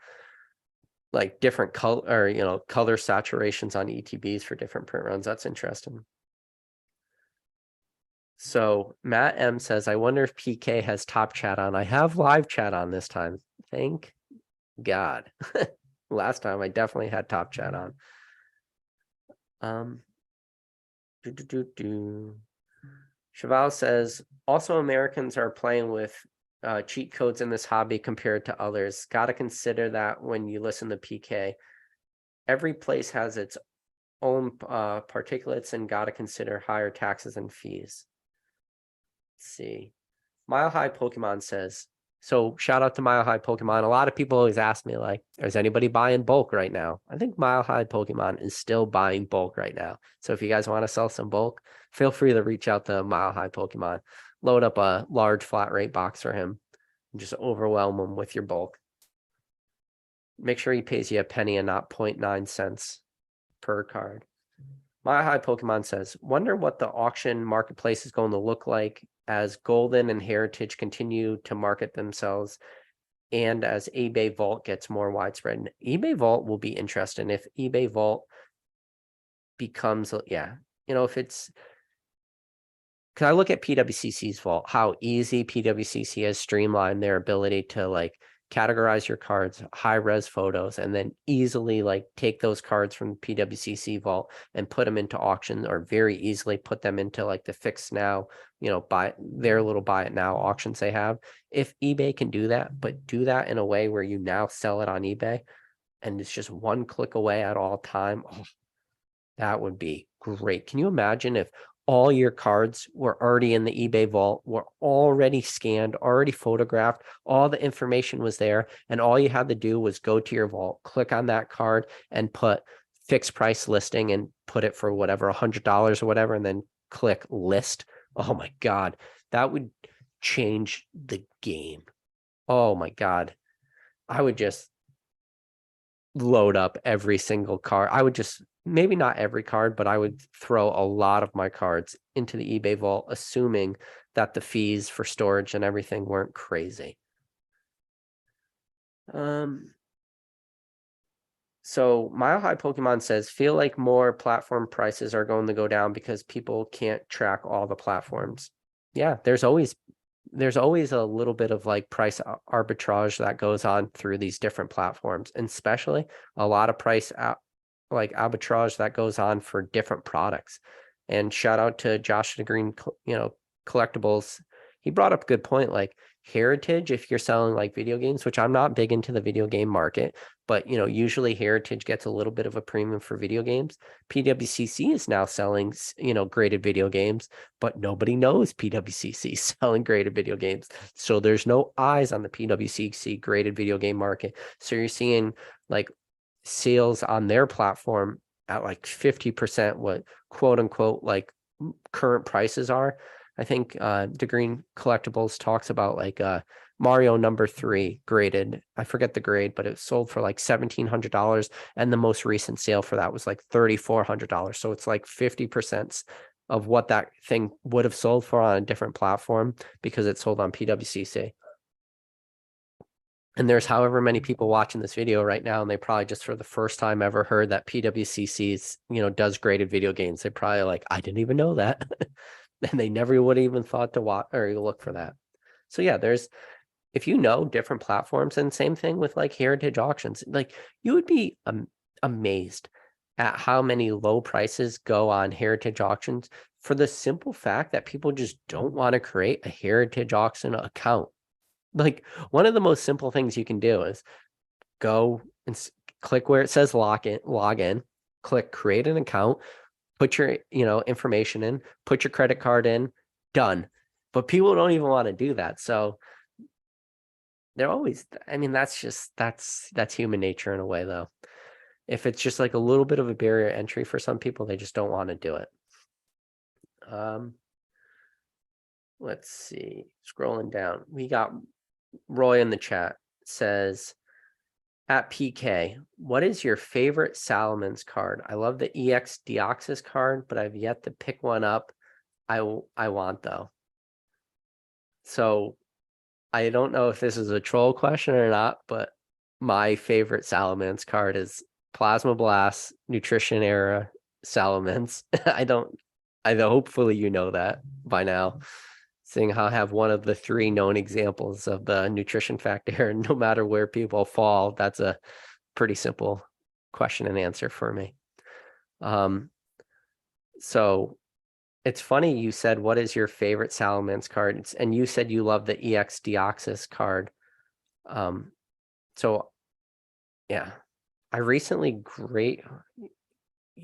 like different color or color saturations on ETBs for different print runs. That's interesting. So Matt M says, I wonder if PK has top chat on. I have live chat on this time. Thank God. Last time I definitely had top chat on. Cheval says, also Americans are playing with cheat codes in this hobby compared to others. Got to consider that when you listen to PK. Every place has its own particulates and got to consider higher taxes and fees. Let's see. Mile High Pokemon says, so shout out to Mile High Pokemon. A lot of people always ask me, like, is anybody buying bulk right now? I think Mile High Pokemon is still buying bulk right now. So if you guys want to sell some bulk, feel free to reach out to Mile High Pokemon. Load up a large flat rate box for him and just overwhelm him with your bulk. Make sure he pays you a penny and not 0.9 cents per card. Mile High Pokemon says, wonder what the auction marketplace is going to look like as Golden and Heritage continue to market themselves and as eBay Vault gets more widespread. And eBay Vault will be interesting if eBay Vault becomes, if it's, because I look at PWCC's Vault, how easy PWCC has streamlined their ability to like categorize your cards, high res photos, and then easily like take those cards from PWCC Vault and put them into auction, or very easily put them into like the fix now, buy their little buy it now auctions they have. If eBay can do that, but do that in a way where you now sell it on eBay and it's just one click away at all time, that would be great. Can you imagine if all your cards were already in the eBay Vault, were already scanned, already photographed, all the information was there, and all you had to do was go to your vault, click on that card, and put fixed price listing and put it for whatever, $100 or whatever, and then click list. Oh my God, that would change the game. Oh my God. I would just load up every single card. I would just, maybe not every card, but I would throw a lot of my cards into the eBay Vault, assuming that the fees for storage and everything weren't crazy. So Mile High Pokemon says, feel like more platform prices are going to go down because people can't track all the platforms. Yeah, there's always a little bit of like price arbitrage that goes on through these different platforms, and especially a lot of price like arbitrage that goes on for different products. And shout out to Josh the Green, Collectibles. He brought up a good point, like Heritage, if you're selling like video games, which I'm not big into the video game market, but usually Heritage gets a little bit of a premium for video games. PWCC is now selling, graded video games, but nobody knows PWCC is selling graded video games. So there's no eyes on the PWCC graded video game market. So you're seeing like sales on their platform at like 50% what quote unquote like current prices are. I think the Green Collectibles talks about like Mario number 3 graded. I forget the grade, but it sold for like $1,700, and the most recent sale for that was like $3,400. So it's like 50% of what that thing would have sold for on a different platform because it sold on PWCC. And there's however many people watching this video right now, and they probably just for the first time ever heard that PWCC's, does graded video games. They're probably like, I didn't even know that. And they never would have even thought to watch or look for that. So yeah, if you know different platforms, and same thing with like heritage auctions, like you would be amazed at how many low prices go on heritage auctions for the simple fact that people just don't want to create a heritage auction account. Like one of the most simple things you can do is go and click where it says log in, click create an account, put your information in, put your credit card in, done. But people don't even want to do that. So they're always, that's human nature in a way though. If it's just like a little bit of a barrier entry for some people, they just don't want to do it. Let's see, scrolling down, we got Roy in the chat says, at PK, what is your favorite Salamence card? I love the EX Deoxys card, but I've yet to pick one up. I want though. So I don't know if this is a troll question or not, but my favorite Salamence card is Plasma Blast Nutrition Era Salamence. Hopefully you know that by now, seeing how I have one of the 3 known examples of the nutrition factor, and no matter where people fall, that's a pretty simple question and answer for me. So it's funny you said, what is your favorite Salamence card? And you said you love the EX Deoxys card. So yeah, I recently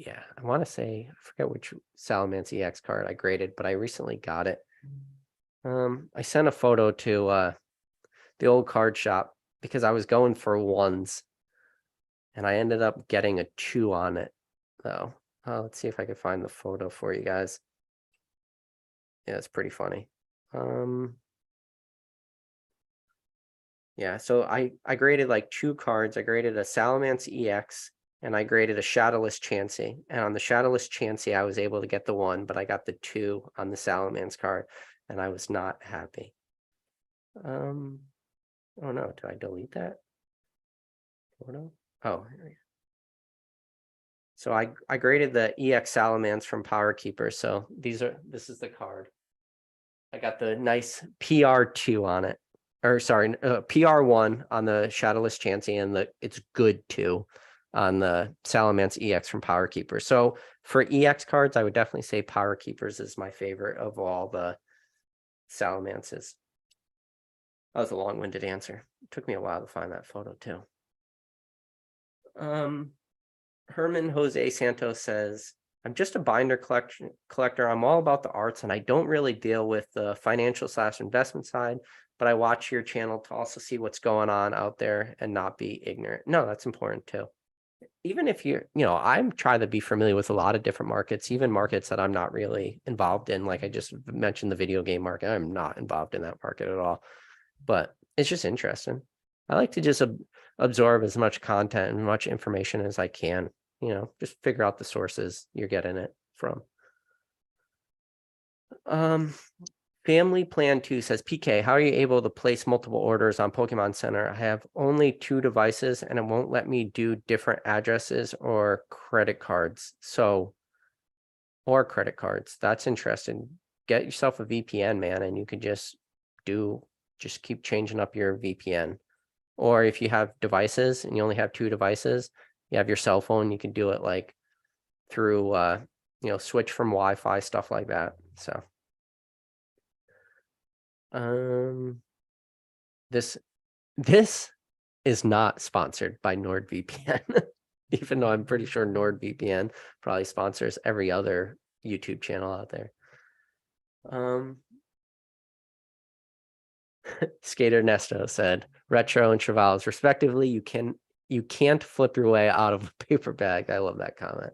I want to say, I forget which Salamence EX card I graded, but I recently got it. I sent a photo to the old card shop because I was going for 1s, and I ended up getting a 2 on it though. Let's see if I can find the photo for you guys. Yeah, it's pretty funny. Yeah, so I graded like 2 cards. I graded a Salamence EX and I graded a Shadowless Chansey. And on the Shadowless Chansey, I was able to get the 1, but I got the 2 on the Salamence card, and I was not happy. Oh no, did I delete that photo? Oh, here we go. So I graded the EX Salamence from Power Keeper. So this is the card. I got the nice PR2 on it. Or sorry, PR1 on the Shadowless Chansey, and it's good 2 on the Salamence EX from Power Keeper. So for EX cards, I would definitely say Power Keepers is my favorite of all the Salamances. That was a long-winded answer. It took me a while to find that photo too. Herman Jose Santos says, I'm just a binder collector. I'm all about the arts, and I don't really deal with the financial/investment side, but I watch your channel to also see what's going on out there and not be ignorant. No, that's important too. Even if I'm trying to be familiar with a lot of different markets, even markets that I'm not really involved in. Like I just mentioned the video game market. I'm not involved in that market at all, but it's just interesting. I like to just absorb as much content and much information as I can, just figure out the sources you're getting it from. Family Plan 2 says, PK, how are you able to place multiple orders on Pokemon Center? I have only 2 devices and it won't let me do different addresses or credit cards. Or credit cards. That's interesting. Get yourself a VPN, man, and you could just keep changing up your VPN. Or if you have devices and you only have 2 devices, you have your cell phone, you can do it like through, switch from Wi-Fi, stuff like that. So. This is not sponsored by NordVPN, even though I'm pretty sure NordVPN probably sponsors every other YouTube channel out there. Skater Nesto said, Retro and Travals respectively, you can't flip your way out of a paper bag. I love that comment.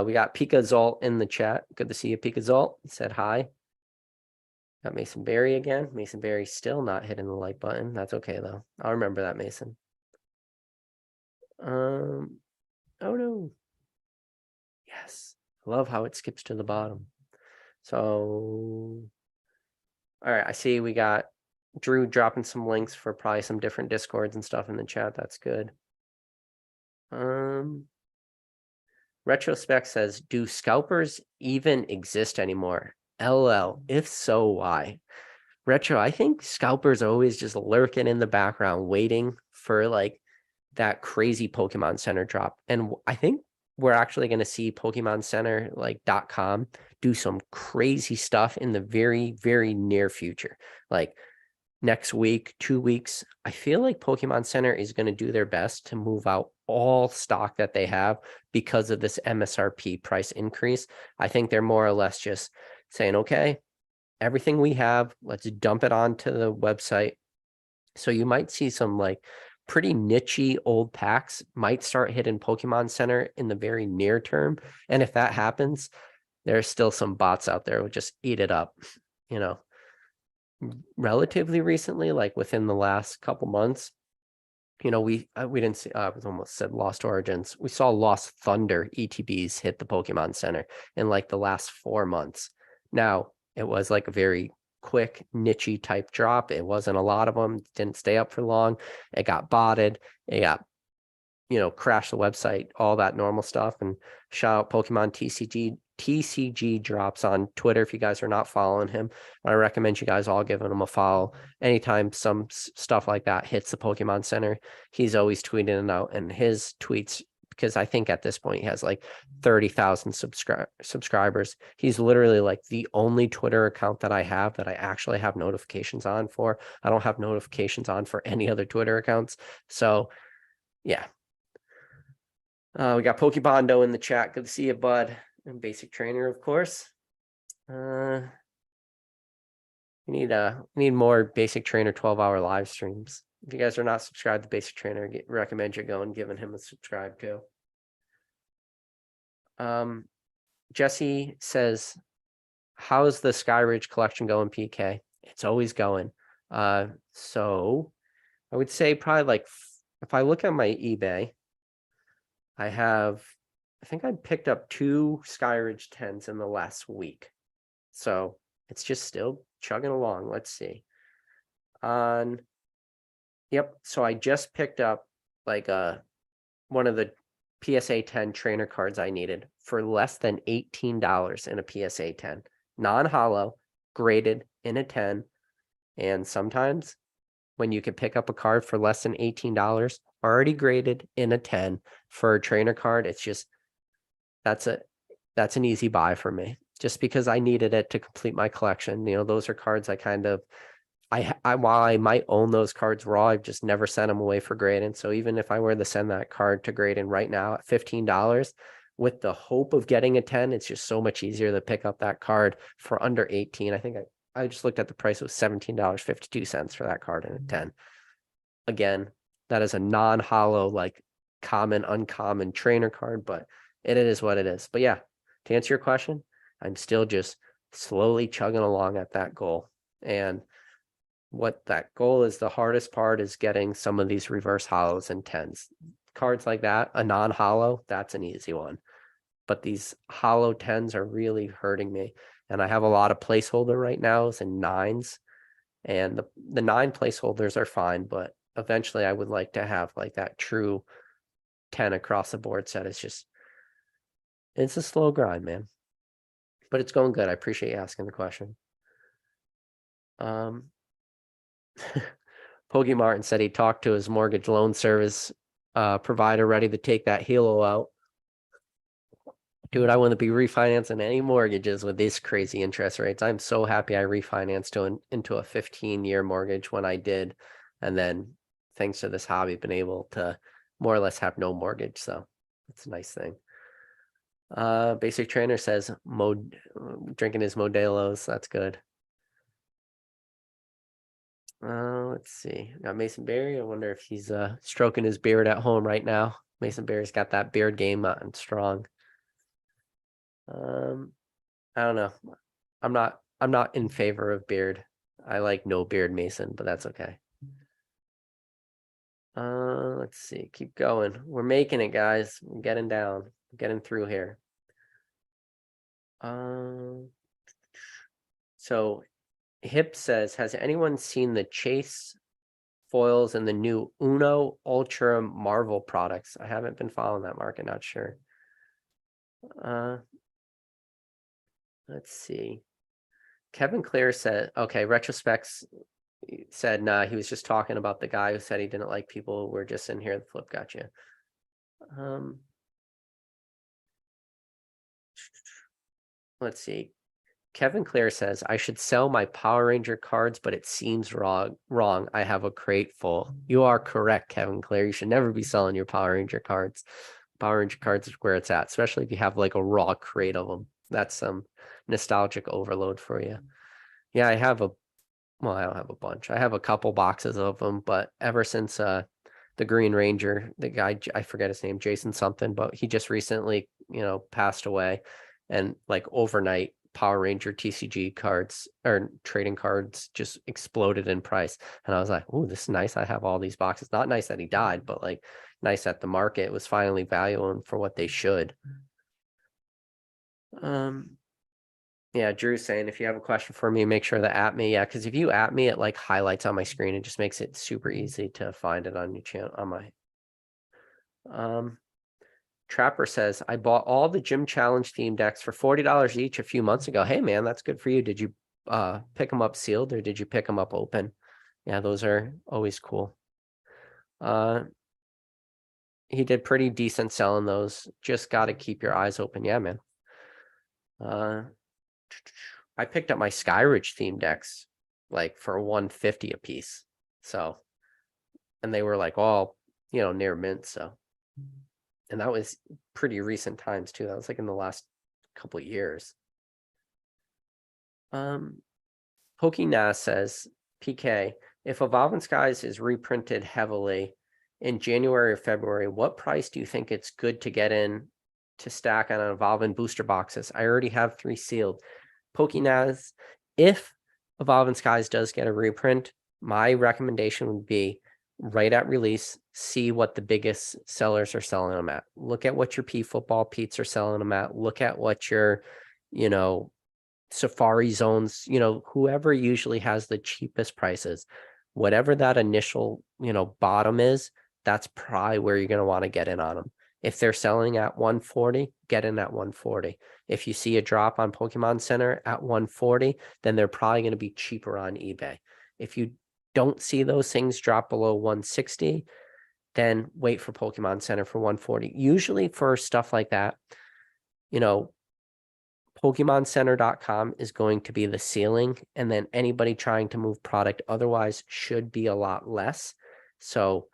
We got Pika Zolt in the chat. Good to see you, Pika Zolt. He said hi. Got Mason Berry again. Mason Berry still not hitting the like button. That's okay though. I'll remember that, Mason. Oh no. Yes. I love how it skips to the bottom. So, all right, I see we got Drew dropping some links for probably some different Discords and stuff in the chat. That's good. Retrospect says, do scalpers even exist anymore? LL, if so, why? Retro, I think scalpers are always just lurking in the background, waiting for like that crazy Pokemon Center drop. And I think we're actually going to see Pokemon Center like .com do some crazy stuff in the very, very near future. Like next week, 2 weeks, I feel like Pokemon Center is going to do their best to move out all stock that they have because of this MSRP price increase. I think they're more or less just saying, okay, everything we have, let's dump it onto the website. So you might see some like pretty nichey old packs might start hitting Pokemon Center in the very near term. And if that happens, there's still some bots out there who just eat it up, you know. Relatively recently, like within the last couple months, you know, we didn't see, I was almost said Lost Origins. We saw Lost Thunder ETBs hit the Pokemon Center in like the last 4 months. Now, it was like a very quick, nichey type drop. It wasn't a lot of them, didn't stay up for long. It got botted. It got, you know, crashed the website, all that normal stuff. And shout out Pokemon TCG drops on Twitter. If you guys are not following him, I recommend you guys all giving him a follow. Anytime some stuff like that hits the Pokemon Center, he's always tweeting it out, and his tweets, because I think at this point he has like 30,000 subscribers. He's literally like the only Twitter account that I have that I actually have notifications on for. I don't have notifications on for any other Twitter accounts. So yeah. We got Pokebondo in the chat. Good to see you, bud. And Basic Trainer, of course. We need more Basic Trainer 12-hour live streams. If you guys are not subscribed to Basic Trainer, recommend you go and giving him a subscribe too. Jesse says, how's the Skyridge collection going, PK? It's always going. So I would say probably like, if I look at my eBay, I think I picked up 2 Skyridge 10s in the last week. So it's just still chugging along. Let's see. Yep. So I just picked up like one of the PSA 10 trainer cards I needed for less than $18 in a PSA 10. Non-hollow, graded in a 10. And sometimes when you can pick up a card for less than $18, already graded in a 10 for a trainer card, it's just that's an easy buy for me, just because I needed it to complete my collection. You know, those are cards I kind of while I might own those cards raw, I've just never sent them away for grading. So even if I were to send that card to grading right now at $15 with the hope of getting a 10, it's just so much easier to pick up that card for under 18. I think I just looked at the price. It was $17.52 for that card in a 10. Again, that is a non-hollow, like common, uncommon trainer card, but it is what it is. But yeah, to answer your question, I'm still just slowly chugging along at that goal. And what that goal is, the hardest part is getting some of these reverse hollows and 10s. Cards like that, a non-hollow, that's an easy one. But these hollow 10s are really hurting me. And I have a lot of placeholder right now and 9s. And the 9 placeholders are fine, but eventually I would like to have like that true 10 across the board set. It's a slow grind, man. But it's going good. I appreciate you asking the question. Pogi Martin said he talked to his mortgage loan service provider ready to take that Halo out. Dude, I wouldn't be refinancing any mortgages with these crazy interest rates. I'm so happy I refinanced into a 15-year mortgage when I did. And then thanks to this hobby, been able to more or less have no mortgage. So it's a nice thing. Basic Trainer says drinking his Modelo's. That's good. Let's see. Got Mason Berry. I wonder if he's stroking his beard at home right now. Mason Berry's got that beard game on strong. I don't know. I'm not in favor of beard. I like no beard Mason, but that's okay. Let's see. Keep going. We're making it, guys. We're getting down. We're getting through here. So Hip says, has anyone seen the Chase foils and the new Uno Ultra Marvel products? I haven't been following that market, not sure. Let's see. Kevin Clear said, okay, Retrospects said, nah, he was just talking about the guy who said he didn't like people who were just in here. The flip got you. Let's see. Kevin Clear says, I should sell my Power Ranger cards, but it seems wrong. I have a crate full. You are correct, Kevin Clear. You should never be selling your Power Ranger cards. Power Ranger cards is where it's at, especially if you have like a raw crate of them. That's some nostalgic overload for you. Yeah, I don't have a bunch. I have a couple boxes of them, but ever since the Green Ranger, the guy, I forget his name, Jason something, but he just recently, passed away, and like overnight, Power Ranger TCG cards or trading cards just exploded in price. And I was like, oh, this is nice. I have all these boxes. Not nice that he died, but like nice that the market was finally valuing for what they should. Yeah, Drew's saying if you have a question for me, make sure to at me. Yeah, because if you at me, it like highlights on my screen. It just makes it super easy to find it on your channel. On my Trapper says, I bought all the Gym Challenge theme decks for $40 each a few months ago. Hey man, that's good for you. Did you pick them up sealed or did you pick them up open? Yeah, those are always cool. He did pretty decent selling those. Just got to keep your eyes open. Yeah, man. I picked up my Skyridge theme decks like for $150 a piece. So, and they were like all, near mint. So, and that was pretty recent times too. That was like in the last couple of years. PokeNaz says, PK, if Evolving Skies is reprinted heavily in January or February, what price do you think it's good to get in to stack on an Evolving booster boxes? I already have 3 sealed. PokeNaz, if Evolving Skies does get a reprint, my recommendation would be right at release, see what the biggest sellers are selling them at. Look at what your P Football Pete's are selling them at. Look at what your, Safari Zones, whoever usually has the cheapest prices, whatever that initial, bottom is, that's probably where you're going to want to get in on them. If they're selling at 140, get in at 140. If you see a drop on Pokemon Center at 140, then they're probably going to be cheaper on eBay. If you don't see those things drop below 160, then wait for Pokemon Center for 140. Usually for stuff like that, PokemonCenter.com is going to be the ceiling, and then anybody trying to move product otherwise should be a lot less. So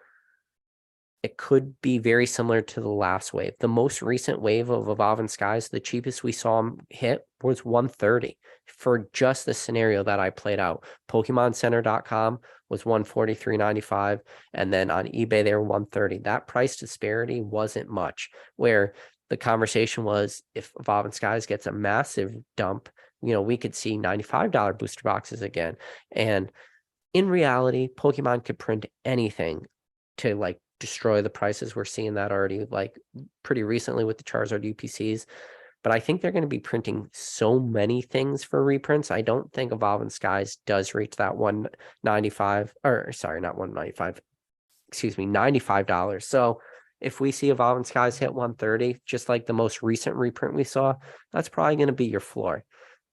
it could be very similar to the last wave. The most recent wave of Evolving Skies, the cheapest we saw them hit was 130 for just the scenario that I played out. PokemonCenter.com was 143.95, and then on eBay they were 130. That price disparity wasn't much, where the conversation was if Evolving Skies gets a massive dump, we could see $95 booster boxes again. And in reality, Pokemon could print anything to like destroy the prices. We're seeing that already like pretty recently with the Charizard UPCs. But I think they're going to be printing so many things for reprints. I don't think Evolving Skies does reach that 195, or sorry, not 195, excuse me, $95. So if we see Evolving Skies hit 130, just like the most recent reprint we saw, that's probably going to be your floor.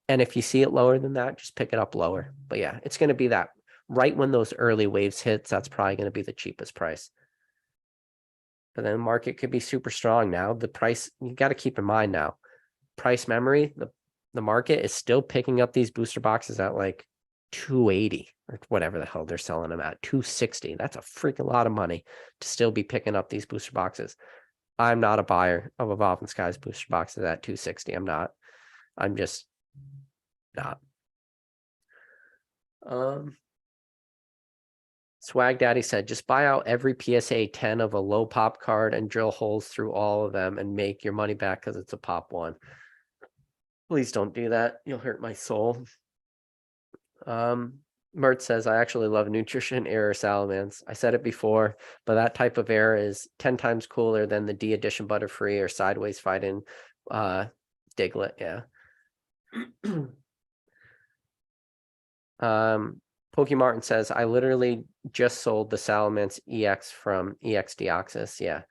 And if you see it lower than that, just pick it up lower. But yeah, it's going to be that right when those early waves hits, that's probably going to be the cheapest price. But then the market could be super strong now. The price, you got to keep in mind now, price memory, the market is still picking up these booster boxes at like 280 or whatever the hell they're selling them at, 260. That's a freaking lot of money to still be picking up these booster boxes. I'm not a buyer of Evolving Skies booster boxes at 260. I'm not. I'm just not. Swag Daddy said, just buy out every PSA 10 of a low pop card and drill holes through all of them and make your money back because it's a pop one. Please don't do that. You'll hurt my soul. Mert says, I actually love Nutrition Error Salamence. I said it before, but that type of error is 10 times cooler than the D edition Butterfree or Sideways Fighting Diglett. Yeah. Pokemartin says, I literally just sold the Salamence EX from EX Deoxys. Yeah.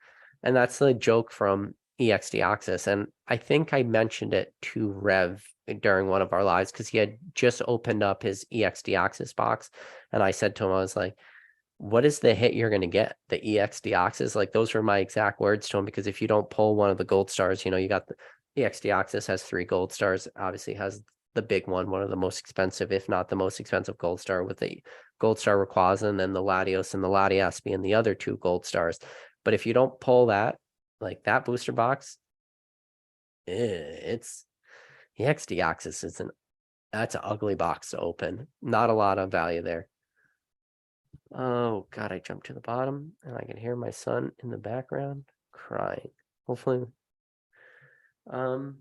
And that's the joke from EX Deoxys. And I think I mentioned it to Rev during one of our lives because he had just opened up his EX Deoxys box. And I said to him, I was like, what is the hit you're going to get? The EX Deoxys? Like, those were my exact words to him, because if you don't pull one of the gold stars, you got the EX Deoxys has 3 gold stars, obviously has the big one of the most expensive, if not the most expensive gold star, with the gold star Rayquaza, and then the Latios and the Latias being the other 2 gold stars. But if you don't pull that, like that booster box, it's EX Deoxys that's an ugly box to open. Not a lot of value there. Oh God, I jumped to the bottom and I can hear my son in the background crying. Hopefully. Let's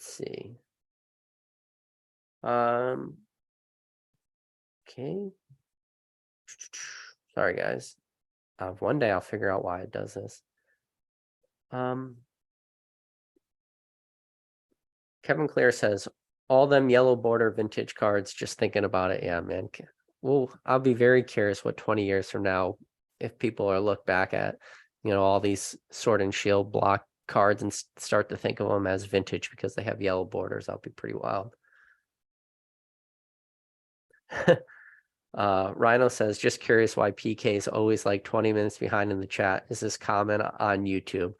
see. Okay. Sorry guys. One day I'll figure out why it does this. Kevin Clear says, all them yellow border vintage cards, just thinking about it. Yeah, man. Well, I'll be very curious what 20 years from now, if people are look back at, all these Sword and Shield block cards and start to think of them as vintage because they have yellow borders. That'll be pretty wild. Rhino says, just curious why PK is always like 20 minutes behind in the chat. Is this comment on YouTube?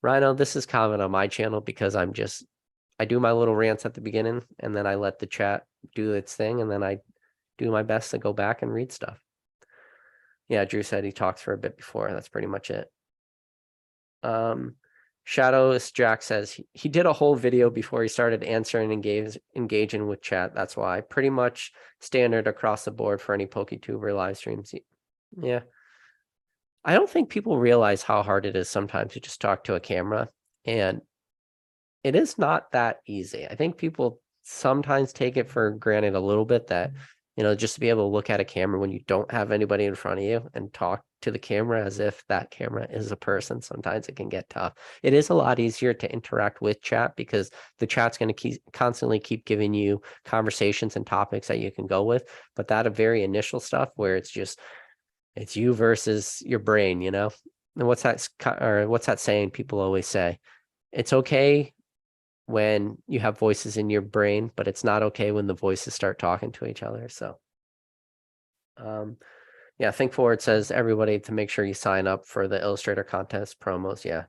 Rhino, this is comment on my channel because I do my little rants at the beginning and then I let the chat do its thing and then I do my best to go back and read stuff. Yeah, Drew said he talks for a bit before. That's pretty much it. Shadows Jack says he did a whole video before he started answering and engaging with chat. That's why. Pretty much standard across the board for any PokeTuber live streams. Yeah. I don't think people realize how hard it is sometimes to just talk to a camera, and it is not that easy. I think people sometimes take it for granted a little bit that, just to be able to look at a camera when you don't have anybody in front of you and talk to the camera as if that camera is a person, sometimes it can get tough. It is a lot easier to interact with chat because the chat's going to constantly keep giving you conversations and topics that you can go with. But that very initial stuff where it's you versus your brain, and what's that saying people always say? It's okay when you have voices in your brain, but it's not okay when the voices start talking to each other. So, yeah, Think Forward says everybody to make sure you sign up for the Illustrator contest promos. Yeah.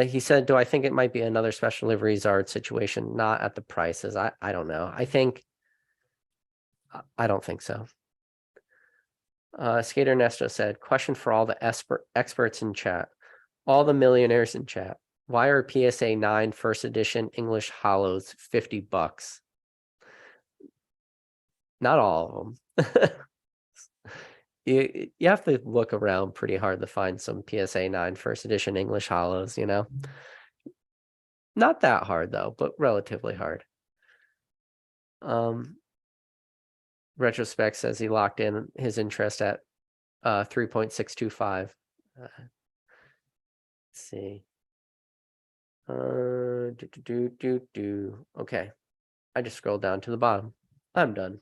He said, do I think it might be another special livery Zard situation? Not at the prices. I don't know. I don't think so. Skater Nesto said, question for all the experts in chat, all the millionaires in chat. Why are PSA 9 first edition English hollows $50? Not all of them. You have to look around pretty hard to find some PSA 9 first edition English hollows, Not that hard though, but relatively hard. Retrospect says he locked in his interest at 3.625. Let's see. Okay. I just scrolled down to the bottom. I'm done.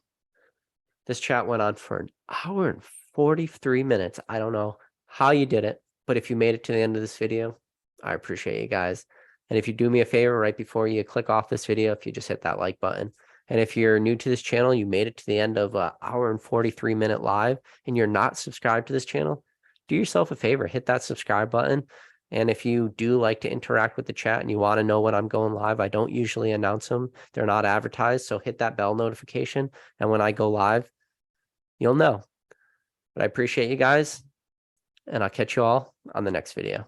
This chat went on for an hour and 43 minutes. I don't know how you did it, but if you made it to the end of this video, I appreciate you guys. And if you do me a favor right before you click off this video, if you just hit that like button. And if you're new to this channel, you made it to the end of an hour and 43-minute live and you're not subscribed to this channel, do yourself a favor, hit that subscribe button. And if you do like to interact with the chat and you want to know when I'm going live, I don't usually announce them. They're not advertised. So hit that bell notification. And when I go live, you'll know. But I appreciate you guys. And I'll catch you all on the next video.